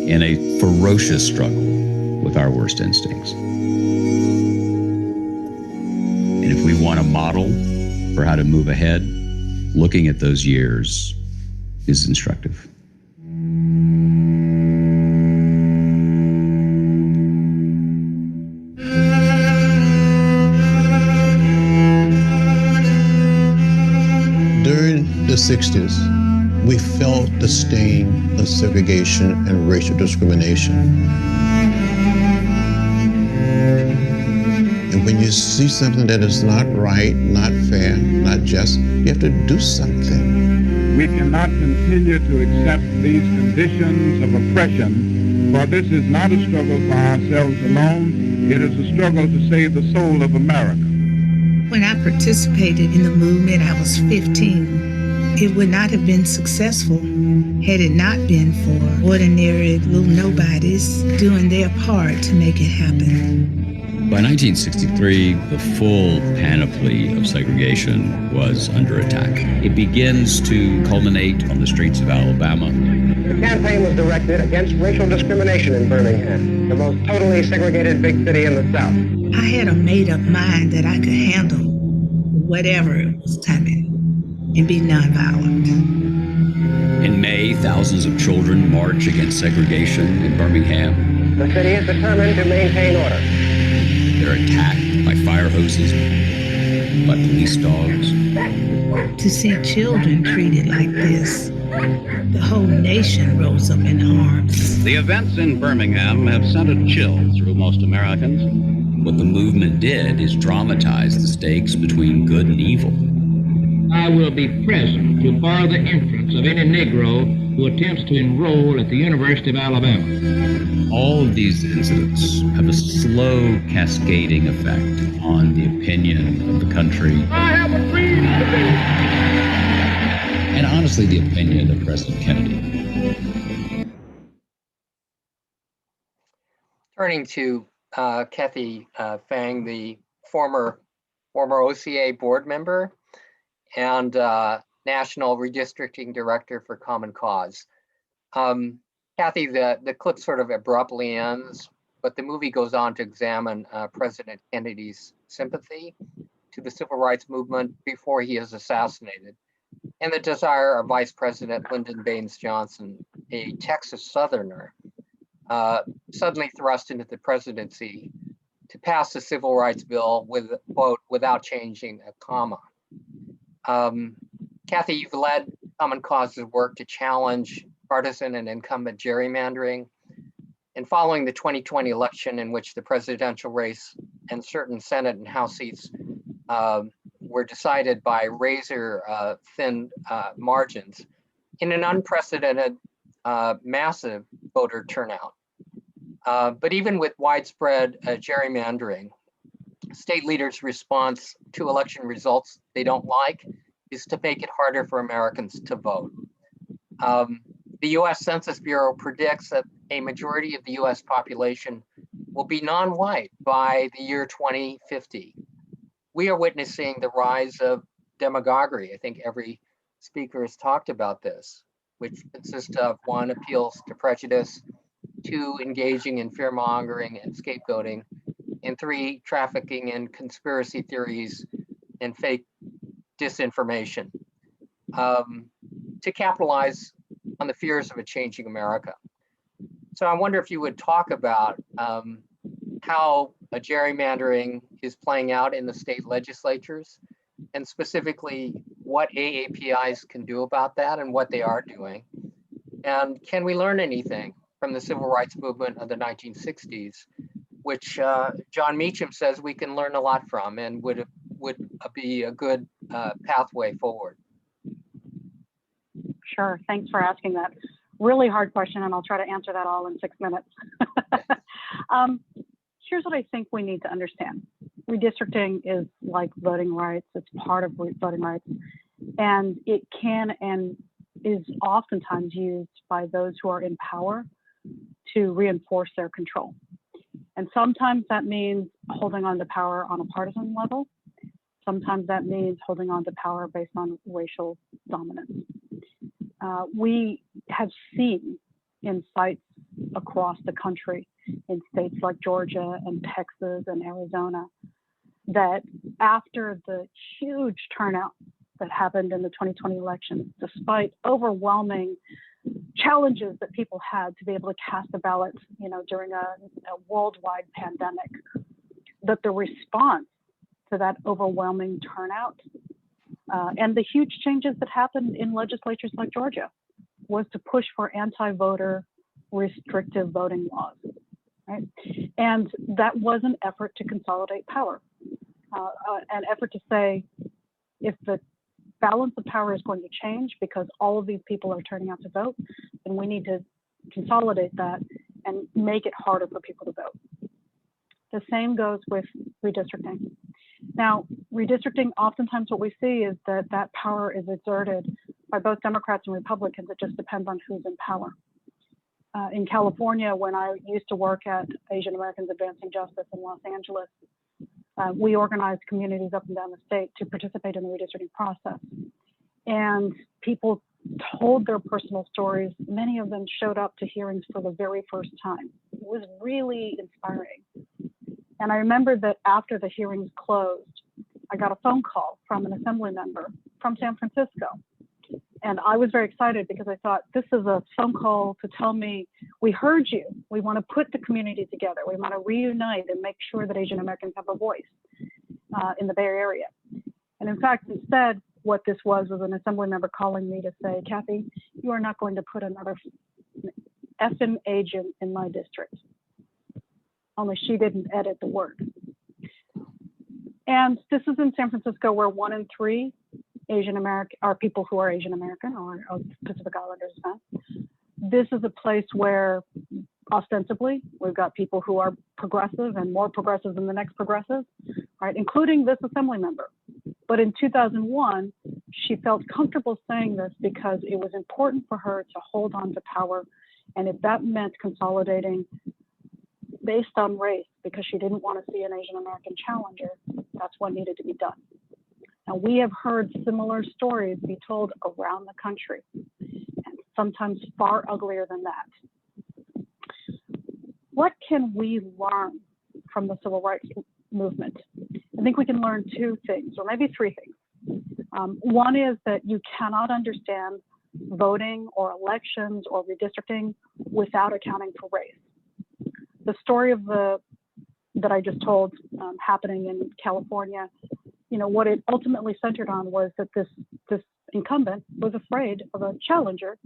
in a ferocious struggle with our worst instincts. And if we want a model for how to move ahead, looking at those years is instructive. During the 60s, we felt the stain of segregation and racial discrimination. And when you see something that is not right, not fair, not just, you have to do something. We cannot continue to accept these conditions of oppression, for this is not a struggle for ourselves alone. It is a struggle to save the soul of America. When I participated in the movement, I was 15. It would not have been successful had it not been for ordinary little nobodies doing their part to make it happen. By 1963, the full panoply of segregation was under attack. It begins to culminate on the streets of Alabama. The campaign was directed against racial discrimination in Birmingham, the most totally segregated big city in the South. I had a made-up mind that I could handle whatever was coming and be nonviolent. In May, thousands of children march against segregation in Birmingham. The city is determined to maintain order. They're attacked by fire hoses, by police dogs. To see children treated like this, the whole nation rose up in arms. The events in Birmingham have sent a chill through most Americans. What the movement did is dramatize the stakes between good and evil. I will be present to bar the entrance of any Negro who attempts to enroll at the University of Alabama. All of these incidents have a slow cascading effect on the opinion of the country. I have a dream today. And honestly, the opinion of President Kennedy. Turning to Kathy Fang, the former OCA board member and National Redistricting Director for Common Cause. Kathy, the clip sort of abruptly ends, but the movie goes on to examine President Kennedy's sympathy to the civil rights movement before he is assassinated, and the desire of Vice President Lyndon Baines Johnson, a Texas Southerner, suddenly thrust into the presidency to pass the civil rights bill with, quote, without changing a comma. Kathy, you've led Common Cause's work to challenge partisan and incumbent gerrymandering. And following the 2020 election, in which the presidential race and certain Senate and House seats were decided by razor thin margins, in an unprecedented massive voter turnout. But even with widespread gerrymandering, state leaders' response to election results they don't like is to make it harder for Americans to vote. The US Census Bureau predicts that a majority of the US population will be non-white by the year 2050. We are witnessing the rise of demagoguery. I think every speaker has talked about this, which consists of 1, appeals to prejudice, 2, engaging in fear-mongering and scapegoating, and 3, trafficking in conspiracy theories and fake disinformation to capitalize on the fears of a changing America. So I wonder if you would talk about how gerrymandering is playing out in the state legislatures, and specifically what AAPIs can do about that and what they are doing. And can we learn anything from the civil rights movement of the 1960s, which John Meacham says we can learn a lot from and would be a good pathway forward? Sure, thanks for asking that. Really hard question, and I'll try to answer that all in 6 minutes. Here's what I think we need to understand. Redistricting is like voting rights. It's part of voting rights. And it can and is oftentimes used by those who are in power to reinforce their control. And sometimes that means holding on to power on a partisan level. Sometimes that means holding on to power based on racial dominance. We have seen in sites across the country, in states like Georgia and Texas and Arizona, that after the huge turnout that happened in the 2020 election, despite overwhelming challenges that people had to be able to cast a ballot, during a worldwide pandemic, that the response to that overwhelming turnout and the huge changes that happened in legislatures like Georgia was to push for anti-voter restrictive voting laws, right? And that was an effort to consolidate power, an effort to say, if the balance of power is going to change because all of these people are turning out to vote, then we need to consolidate that and make it harder for people to vote. The same goes with redistricting. Now, redistricting, oftentimes what we see is that that power is exerted by both Democrats and Republicans. It just depends on who's in power. In California, when I used to work at Asian Americans Advancing Justice in Los Angeles, we organized communities up and down the state to participate in the redistricting process. And people told their personal stories. Many of them showed up to hearings for the very first time. It was really inspiring. And I remember that after the hearings closed, I got a phone call from an assembly member from San Francisco. And I was very excited because I thought, this is a phone call to tell me, we heard you. We want to put the community together. We want to reunite and make sure that Asian Americans have a voice in the Bay Area. And in fact, instead, what this was an assembly member calling me to say, Kathy, you are not going to put another effing agent in my district. Only she didn't edit the word. And this is in San Francisco, where 1 in 3 Asian American are people who are Asian American or of Pacific Islander descent. This is a place where ostensibly we've got people who are progressive and more progressive than the next progressive, right? Including this assembly member. But in 2001, she felt comfortable saying this because it was important for her to hold on to power. And if that meant consolidating based on race, because she didn't want to see an Asian American challenger, that's what needed to be done. Now, we have heard similar stories be told around the country, and sometimes far uglier than that. What can we learn from the civil rights movement? I think we can learn 2 things, or maybe 3 things. One is that you cannot understand voting or elections or redistricting without accounting for race. the story of that I just told happening in California, what it ultimately centered on was that this incumbent was afraid of a challenger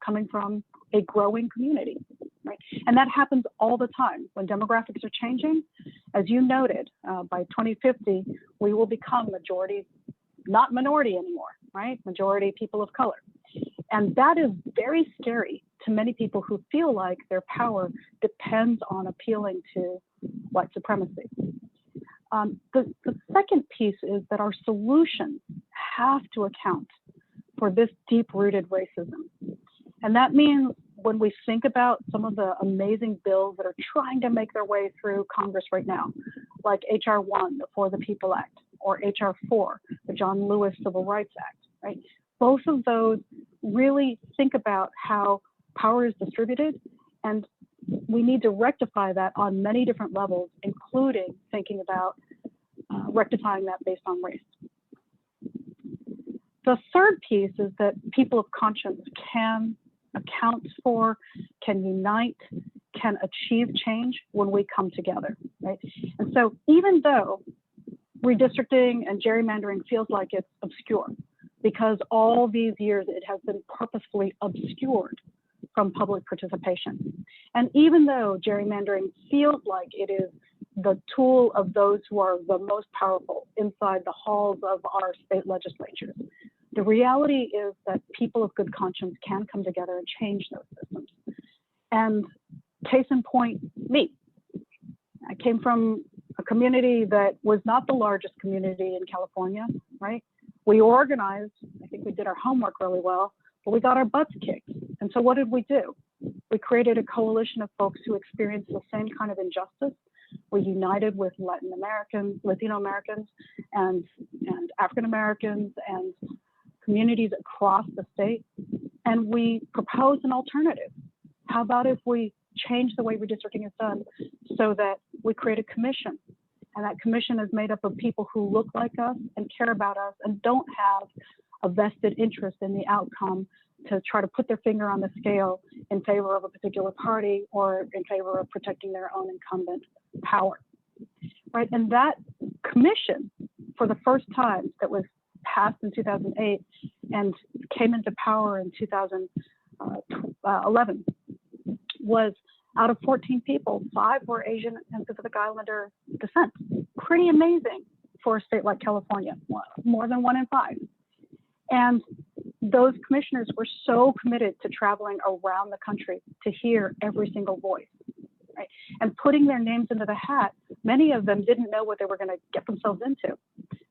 coming from a growing community, right? And that happens all the time when demographics are changing. As you noted, by 2050, we will become majority, not minority anymore, right? Majority people of color. And that is very scary to many people who feel like their power depends on appealing to white supremacy. The second piece is that our solutions have to account for this deep-rooted racism. And that means when we think about some of the amazing bills that are trying to make their way through Congress right now, like H.R. 1, the For the People Act, or H.R. 4, the John Lewis Civil Rights Act, right? Both of those really think about how power is distributed, and we need to rectify that on many different levels, including thinking about rectifying that based on race. The third piece is that people of conscience can account for, can unite, can achieve change when we come together, right? And so even though redistricting and gerrymandering feels like it's obscure, because all these years it has been purposefully obscured from public participation. And even though gerrymandering feels like it is the tool of those who are the most powerful inside the halls of our state legislatures, the reality is that people of good conscience can come together and change those systems. And case in point, me. I came from a community that was not the largest community in California, right? We organized, I think we did our homework really well, but we got our butts kicked. And so what did we do? We created a coalition of folks who experienced the same kind of injustice. We united with Latino Americans, and African Americans and communities across the state. And we proposed an alternative. How about if we change the way redistricting is done so that we create a commission? And that commission is made up of people who look like us and care about us and don't have a vested interest in the outcome to try to put their finger on the scale in favor of a particular party or in favor of protecting their own incumbent power, right? And that commission, for the first time, that was passed in 2008 and came into power in 2011, was out of 14 people, 5 were Asian and Pacific Islander descent. Pretty amazing for a state like California, more than 1 in 5. And those commissioners were so committed to traveling around the country to hear every single voice, right? And putting their names into the hat. Many of them didn't know what they were going to get themselves into,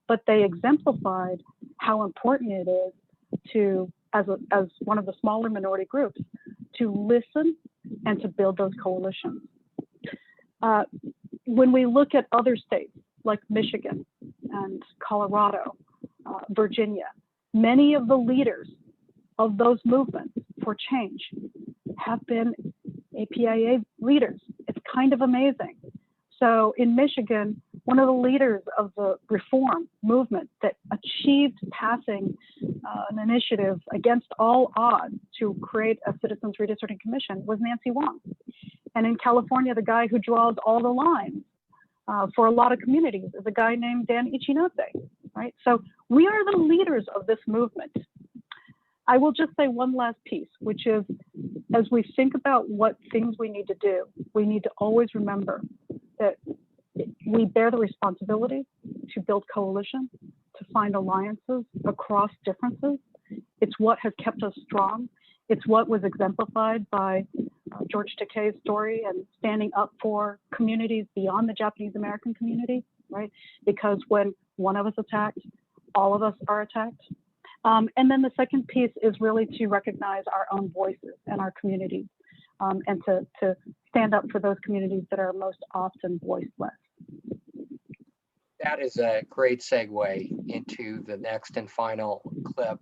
but they exemplified how important it is to, as one of the smaller minority groups, to listen and to build those coalitions. When we look at other states like Michigan and Colorado, Virginia, many of the leaders of those movements for change have been APIA leaders. It's kind of amazing. So in Michigan, one of the leaders of the reform movement that achieved passing an initiative against all odds to create a Citizens Redistricting Commission was Nancy Wong. And in California, the guy who draws all the lines for a lot of communities is a guy named Dan Ichinose, right? So we are the leaders of this movement. I will just say one last piece, which is, as we think about what things we need to do, we need to always remember that we bear the responsibility to build coalition, to find alliances across differences. It's what has kept us strong. It's what was exemplified by George Takei's story and standing up for communities beyond the Japanese American community, right? Because when one of us attacked, all of us are attacked. And then the second piece is really to recognize our own voices and our communities, and to stand up for those communities that are most often voiceless. That is a great segue into the next and final clip.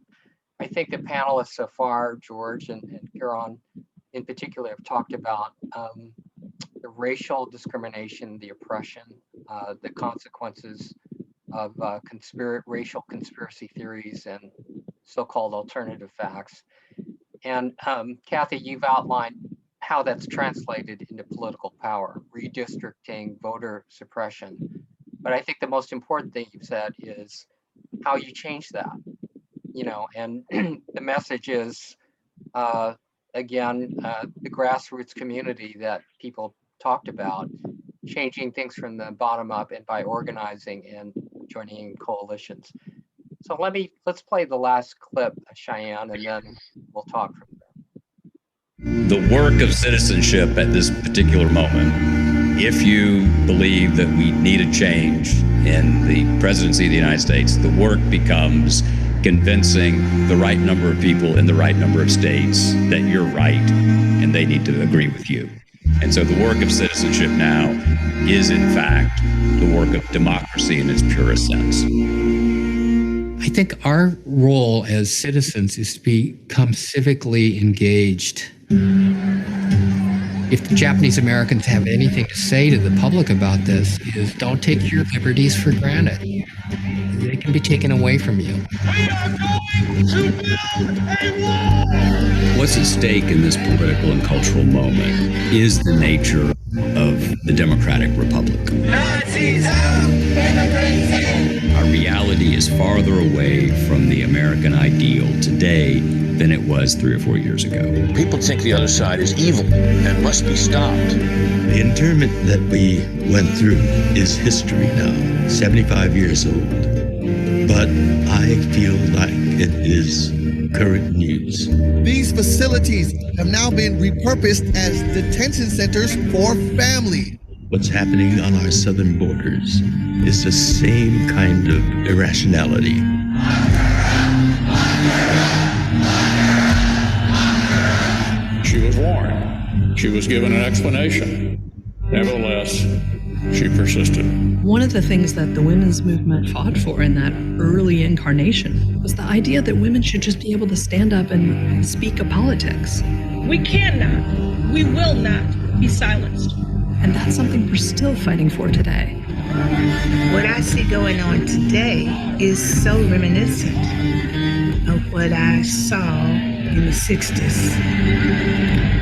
I think the panelists so far, George and Kieran in particular, have talked about the racial discrimination, the oppression, the consequences of racial conspiracy theories and so-called alternative facts. And Kathy, you've outlined how that's translated into political power, redistricting, voter suppression. But I think the most important thing you've said is how you change that, and the message is, again, the grassroots community that people talked about, changing things from the bottom up and by organizing and joining in coalitions. So let's play the last clip, Cheyenne, and then we'll talk from there. The work of citizenship at this particular moment, if you believe that we need a change in the presidency of the United States, the work becomes convincing the right number of people in the right number of states that you're right and they need to agree with you. And so the work of citizenship now is, in fact, the work of democracy in its purest sense. I think our role as citizens is to become civically engaged. If the Japanese Americans have anything to say to the public about this, is don't take your liberties for granted. They can be taken away from you. We are going to build a wall! What's at stake in this political and cultural moment is the nature of the Democratic Republic. Nazis have immigrated! Our reality is farther away from the American ideal today than it was 3 or 4 years ago. People think the other side is evil and must be stopped. The internment that we went through is history now, 75 years old. But I feel like it is current news. These facilities have now been repurposed as detention centers for family. What's happening on our southern borders is the same kind of irrationality. She was warned. She was given an explanation. Nevertheless, she persisted. One of the things that the women's movement fought for in that early incarnation was the idea that women should just be able to stand up and speak of politics. We cannot, we will not be silenced. And that's something we're still fighting for today. What I see going on today is so reminiscent of what I saw in the 60s.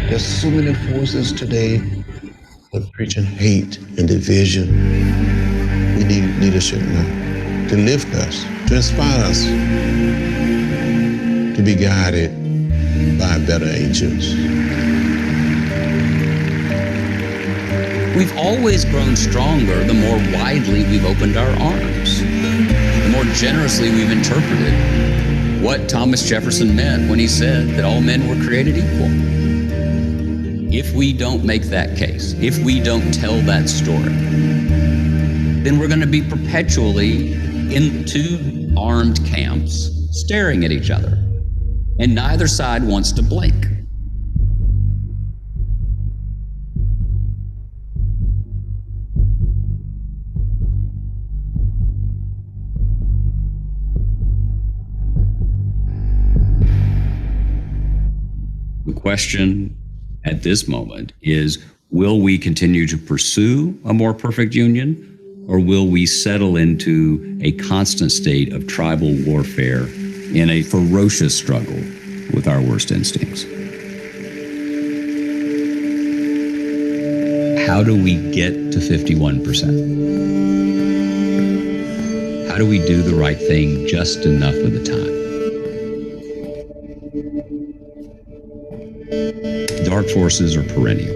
There's so many forces today that are preaching hate and division. We need leadership now to lift us, to inspire us, to be guided by better angels. We've always grown stronger the more widely we've opened our arms, the more generously we've interpreted what Thomas Jefferson meant when he said that all men were created equal. If we don't make that case, if we don't tell that story, then we're going to be perpetually in two armed camps staring at each other, and neither side wants to blink. The question at this moment is, will we continue to pursue a more perfect union, or will we settle into a constant state of tribal warfare in a ferocious struggle with our worst instincts? How do we get to 51%? How do we do the right thing just enough of the time? Dark forces are perennial.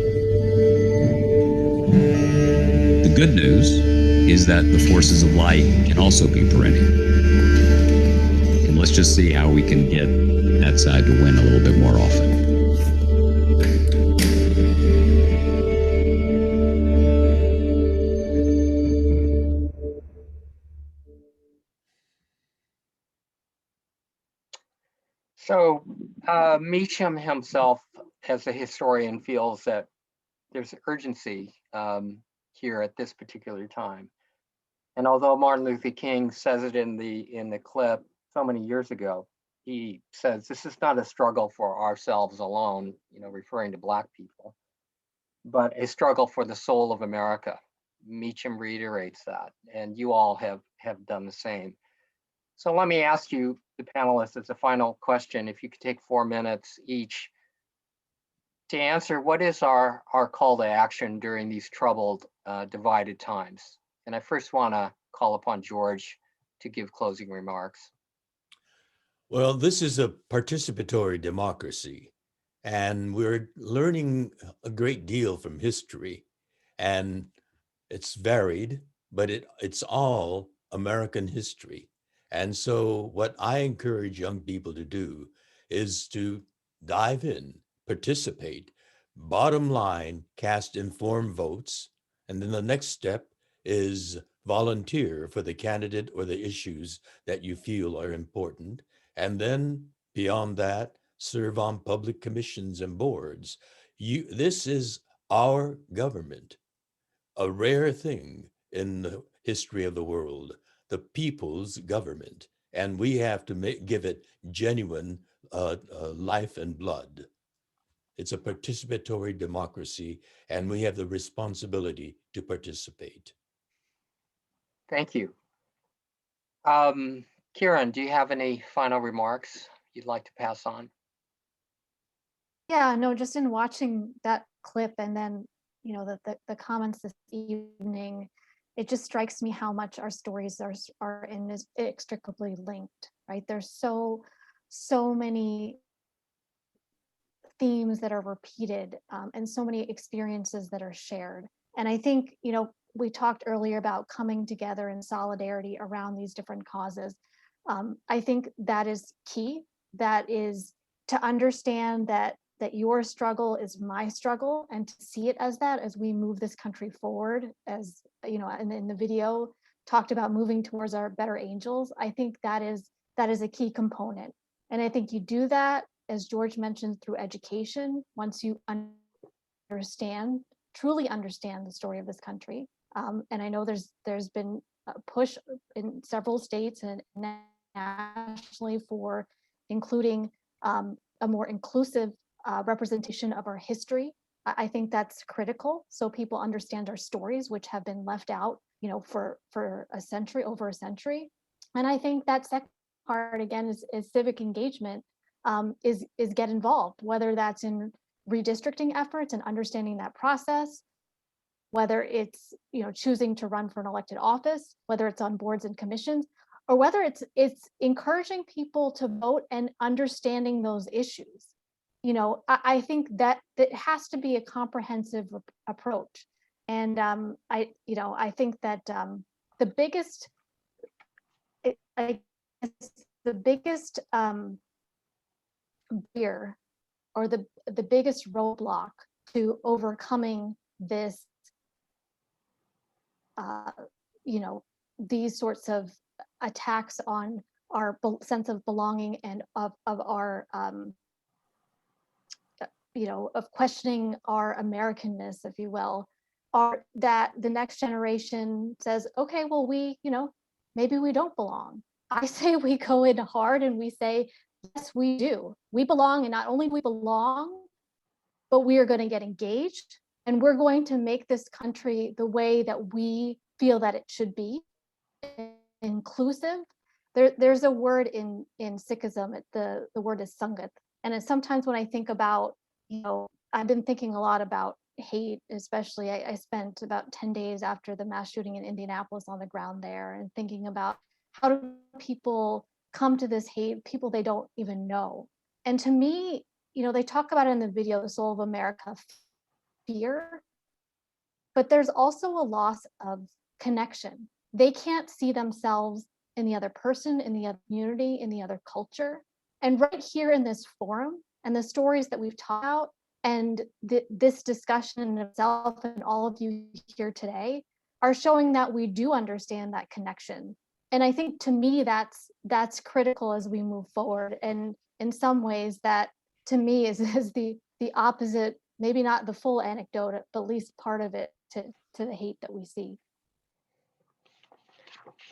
The good news is that the forces of light can also be perennial. And let's just see how we can get that side to win a little bit more often. So Meacham himself, as a historian, feels that there's urgency here at this particular time. And although Martin Luther King says it in the clip so many years ago, he says this is not a struggle for ourselves alone, referring to Black people, but a struggle for the soul of America. Meacham reiterates that, and you all have done the same. So let me ask you, the panelists, as a final question, if you could take 4 minutes each to answer, what is our call to action during these troubled, divided times? And I first want to call upon George to give closing remarks. Well, this is a participatory democracy, and we're learning a great deal from history, and it's varied, but it's all American history. And so what I encourage young people to do is to dive in, participate, bottom line, cast informed votes. And then the next step is volunteer for the candidate or the issues that you feel are important. And then beyond that, serve on public commissions and boards. This is our government, a rare thing in the history of the world, the people's government. And we have to give it genuine life and blood. It's a participatory democracy, and we have the responsibility to participate. Thank you. Kieran, do you have any final remarks you'd like to pass on? Yeah, no, just in watching that clip and then, you know, the comments this evening, it just strikes me how much our stories are inextricably linked, right? There's so many themes that are repeated, and so many experiences that are shared. And I think, you know, we talked earlier about coming together in solidarity around these different causes. I think that is key. That is to understand that your struggle is my struggle, and to see it as that as we move this country forward, as you know, in the video talked about moving towards our better angels. I think that is a key component. And I think you do that, as George mentioned, through education. Once you truly understand the story of this country. And I know there's been a push in several states and nationally for including a more inclusive representation of our history. I think that's critical, so people understand our stories, which have been left out, you know, for a century, over a century. And I think that second part, again, is civic engagement, is get involved, whether that's in redistricting efforts and understanding that process, whether it's, you know, choosing to run for an elected office, whether it's on boards and commissions, or whether it's encouraging people to vote and understanding those issues. You know, I think that has to be a comprehensive approach. And I think that the biggest barrier, or the biggest roadblock to overcoming this, you know, these sorts of attacks on our sense of belonging and of our you know, of questioning our Americanness, if you will, are that the next generation says, okay, well, we, you know, maybe we don't belong. I say we go in hard and we say, yes, we do. We belong, and not only we belong, but we are going to get engaged, and we're going to make this country the way that we feel that it should be, inclusive. There's a word in Sikhism, the word is sangat. And it's sometimes when I think about, you know, I've been thinking a lot about hate, especially I spent about 10 days after the mass shooting in Indianapolis on the ground there, and thinking about how do people come to this hate, people they don't even know. And to me, you know, they talk about it in the video, The Soul of America, fear, but there's also a loss of connection. They can't see themselves in the other person, in the other community, in the other culture. And right here in this forum, and the stories that we've taught about, and this discussion in itself, and all of you here today, are showing that we do understand that connection. And I think, to me, that's critical as we move forward. And in some ways, that to me is the opposite, maybe not the full anecdote, but at least part of it to the hate that we see.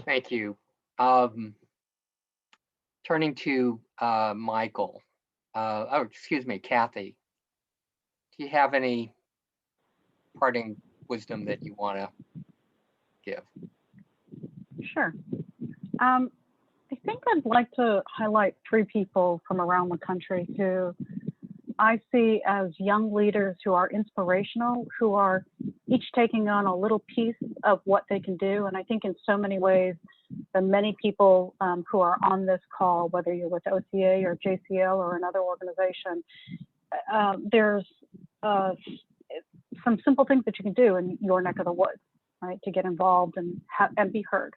Thank you. Turning to Michael. Kathy. Do you have any parting wisdom that you want to give? Sure. I think I'd like to highlight 3 people from around the country who I see as young leaders who are inspirational, who are each taking on a little piece of what they can do. And I think in so many ways, the many people who are on this call, whether you're with OCA or JCL or another organization, there's some simple things that you can do in your neck of the woods, right, to get involved and be heard.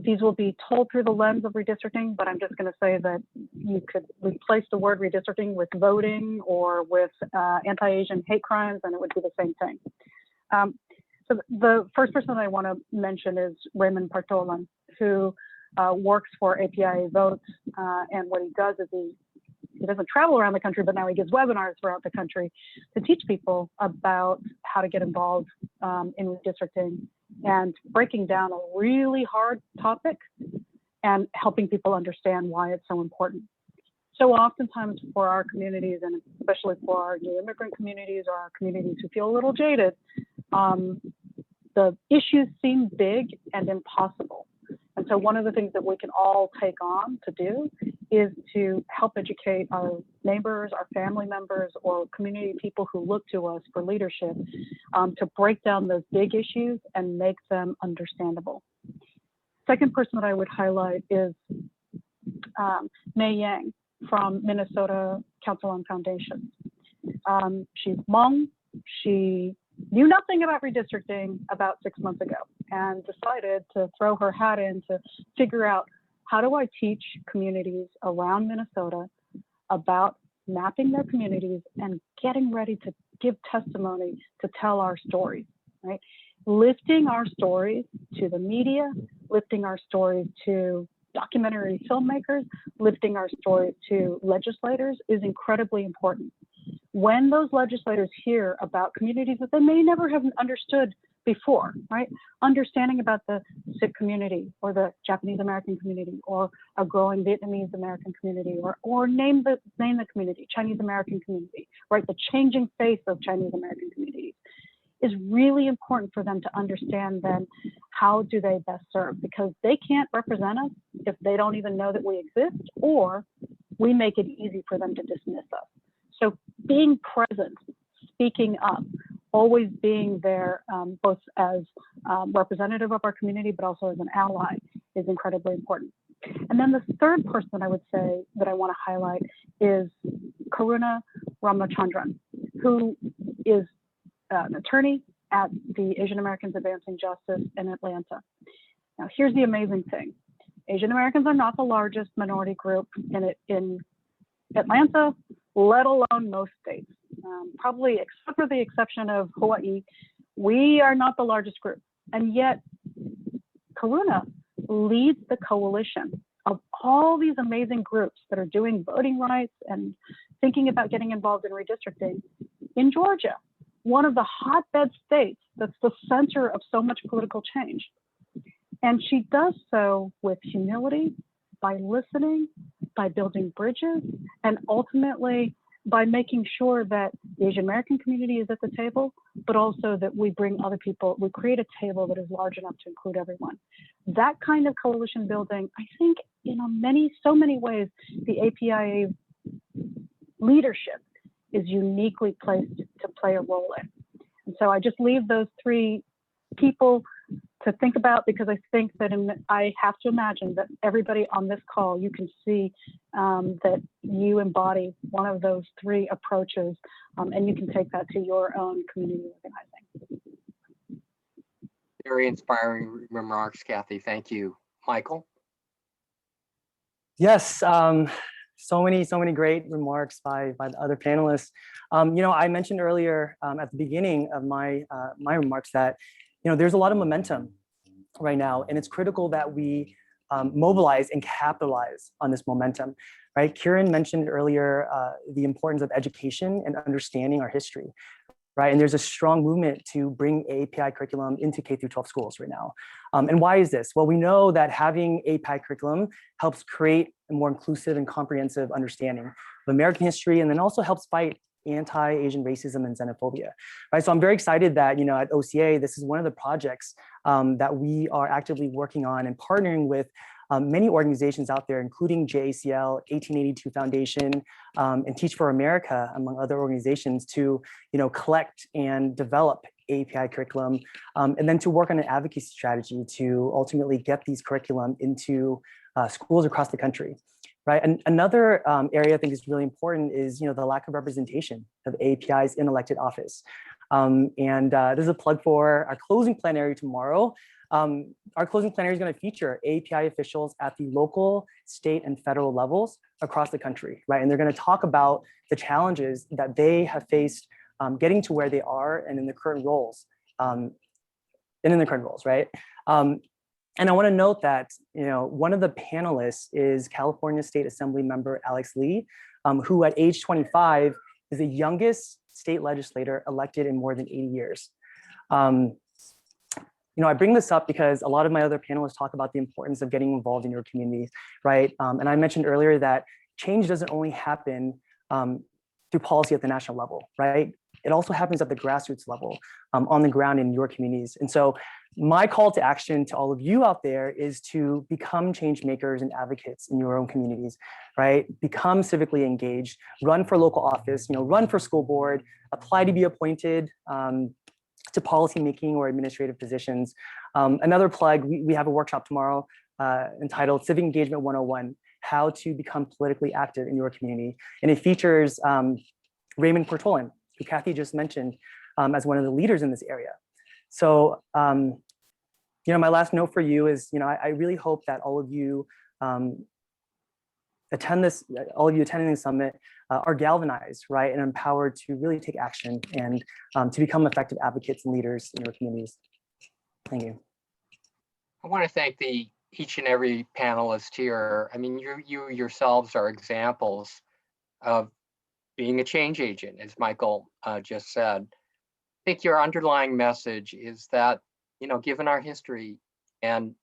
These will be told through the lens of redistricting, but I'm just going to say that you could replace the word redistricting with voting or with anti-Asian hate crimes, and it would be the same thing. So the first person that I want to mention is Raymond Partolan, who works for APIA Votes, and what he does is he doesn't travel around the country, but now he gives webinars throughout the country to teach people about how to get involved in redistricting and breaking down a really hard topic and helping people understand why it's so important. So oftentimes for our communities, and especially for our new immigrant communities or our communities who feel a little jaded, the issues seem big and impossible. And so one of the things that we can all take on to do is to help educate our neighbors, our family members, or community people who look to us for leadership to break down those big issues and make them understandable. Second person that I would highlight is Mei Yang from Minnesota Council on Foundations. She's Hmong. She knew nothing about redistricting about 6 months ago and decided to throw her hat in to figure out, how do I teach communities around Minnesota about mapping their communities and getting ready to give testimony to tell our stories, right? Lifting our stories to the media, lifting our stories to documentary filmmakers, lifting our stories to legislators is incredibly important. When those legislators hear about communities that they may never have understood before, right? Understanding about the Sikh community or the Japanese American community or a growing Vietnamese American community or name the community, Chinese American community, right? The changing face of Chinese American communities is really important for them to understand then how do they best serve, because they can't represent us if they don't even know that we exist, or we make it easy for them to dismiss us. So being present, speaking up, always being there both as representative of our community, but also as an ally is incredibly important. And then the third person I would say that I want to highlight is Karuna Ramachandran, who is an attorney at the Asian Americans Advancing Justice in Atlanta. Now, here's the amazing thing. Asian Americans are not the largest minority group in Atlanta, let alone most states. Probably except for the exception of Hawaii, we are not the largest group. And yet, Karuna leads the coalition of all these amazing groups that are doing voting rights and thinking about getting involved in redistricting in Georgia, one of the hotbed states that's the center of so much political change. And she does so with humility, by listening, by building bridges, and ultimately by making sure that the Asian American community is at the table, but also that we bring other people, we create a table that is large enough to include everyone. That kind of coalition building, I think in so many ways, the APIA leadership is uniquely placed to play a role in. And so I just leave those three people to think about, because I think that I have to imagine that everybody on this call, you can see that you embody one of those three approaches, and you can take that to your own community organizing. Very inspiring remarks, Kathy. Thank you. Michael? Yes, so many great remarks by the other panelists. I mentioned earlier at the beginning of my remarks that there's a lot of momentum right now, and it's critical that we mobilize and capitalize on this momentum, right? Kieran mentioned earlier the importance of education and understanding our history, right? And there's a strong movement to bring API curriculum into K-12 schools right now. And why is this? Well, we know that having API curriculum helps create a more inclusive and comprehensive understanding of American history, and then also helps fight anti-Asian racism and xenophobia, right? So I'm very excited that, at OCA, this is one of the projects that we are actively working on and partnering with many organizations out there, including JACL, 1882 Foundation, and Teach for America, among other organizations, to collect and develop API curriculum, and then to work on an advocacy strategy to ultimately get these curriculum into schools across the country. Right. And another area I think is really important is the lack of representation of APIs in elected office. There's a plug for our closing plenary tomorrow. Our closing plenary is going to feature API officials at the local, state, and federal levels across the country, right? And they're going to talk about the challenges that they have faced getting to where they are and in the current roles, right? And I want to note that one of the panelists is California State Assembly member Alex Lee, who at age 25 is the youngest state legislator elected in more than 80 years. I bring this up because a lot of my other panelists talk about the importance of getting involved in your communities, right? And I mentioned earlier that change doesn't only happen through policy at the national level, right? It also happens at the grassroots level, on the ground in your communities. And so my call to action to all of you out there is to become change makers and advocates in your own communities, right? Become civically engaged, run for local office, run for school board, apply to be appointed to policymaking or administrative positions. Another plug, we have a workshop tomorrow entitled Civic Engagement 101, How to Become Politically Active in Your Community. And it features Raymond Portolan, who Kathy just mentioned as one of the leaders in this area. So, my last note for you is, I really hope that all of you attending the summit are galvanized, right, and empowered to really take action and to become effective advocates and leaders in your communities. Thank you. I want to thank each and every panelist here. I mean, you yourselves are examples of being a change agent, as Michael just said. I think your underlying message is that, given our history and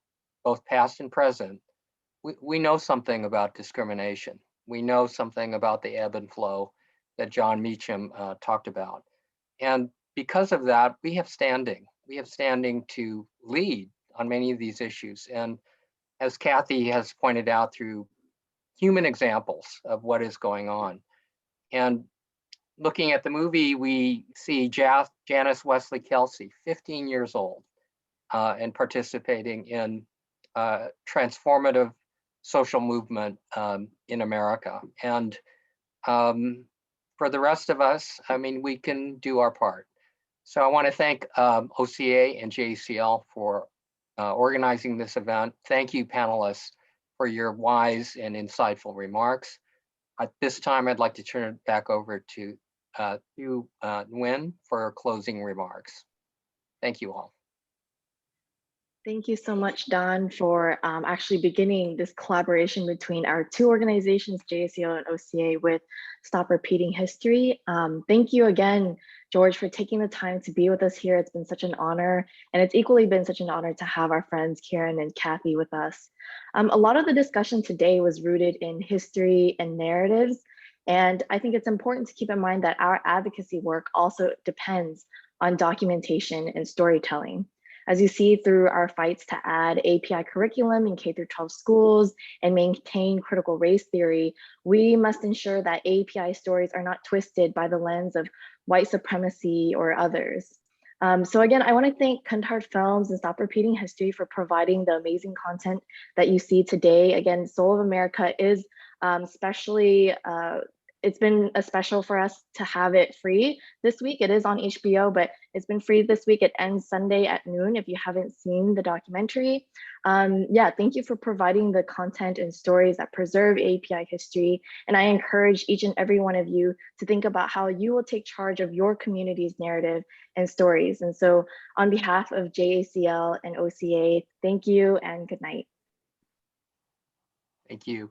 both past and present, we know something about discrimination. We know something about the ebb and flow that John Meacham talked about. And because of that, we have standing. We have standing to lead on many of these issues. And as Kathy has pointed out through human examples of what is going on. And looking at the movie, we see Janice Wesley Kelsey, 15 years old, and participating in transformative social movement in America. And for the rest of us, we can do our part. So I want to thank OCA and JACL for organizing this event. Thank you, panelists, for your wise and insightful remarks. At this time, I'd like to turn it back over to Nguyen for closing remarks. Thank you all. Thank you so much, Don, for actually beginning this collaboration between our two organizations, JACL and OCA, with Stop Repeating History. Thank you again, George, for taking the time to be with us here. It's been such an honor, and it's equally been such an honor to have our friends Karen and Kathy with us. A lot of the discussion today was rooted in history and narratives, and I think it's important to keep in mind that our advocacy work also depends on documentation and storytelling. As you see through our fights to add API curriculum in K-12 schools and maintain critical race theory, we must ensure that API stories are not twisted by the lens of white supremacy or others. So again, I want to thank Kantard Films and Stop Repeating History for providing the amazing content that you see today. Again, Soul of America is it's been special for us to have it free this week. It is on HBO, but it's been free this week. It ends Sunday at noon if you haven't seen the documentary. Thank you for providing the content and stories that preserve API history. And I encourage each and every one of you to think about how you will take charge of your community's narrative and stories. And so on behalf of JACL and OCA, thank you and good night. Thank you.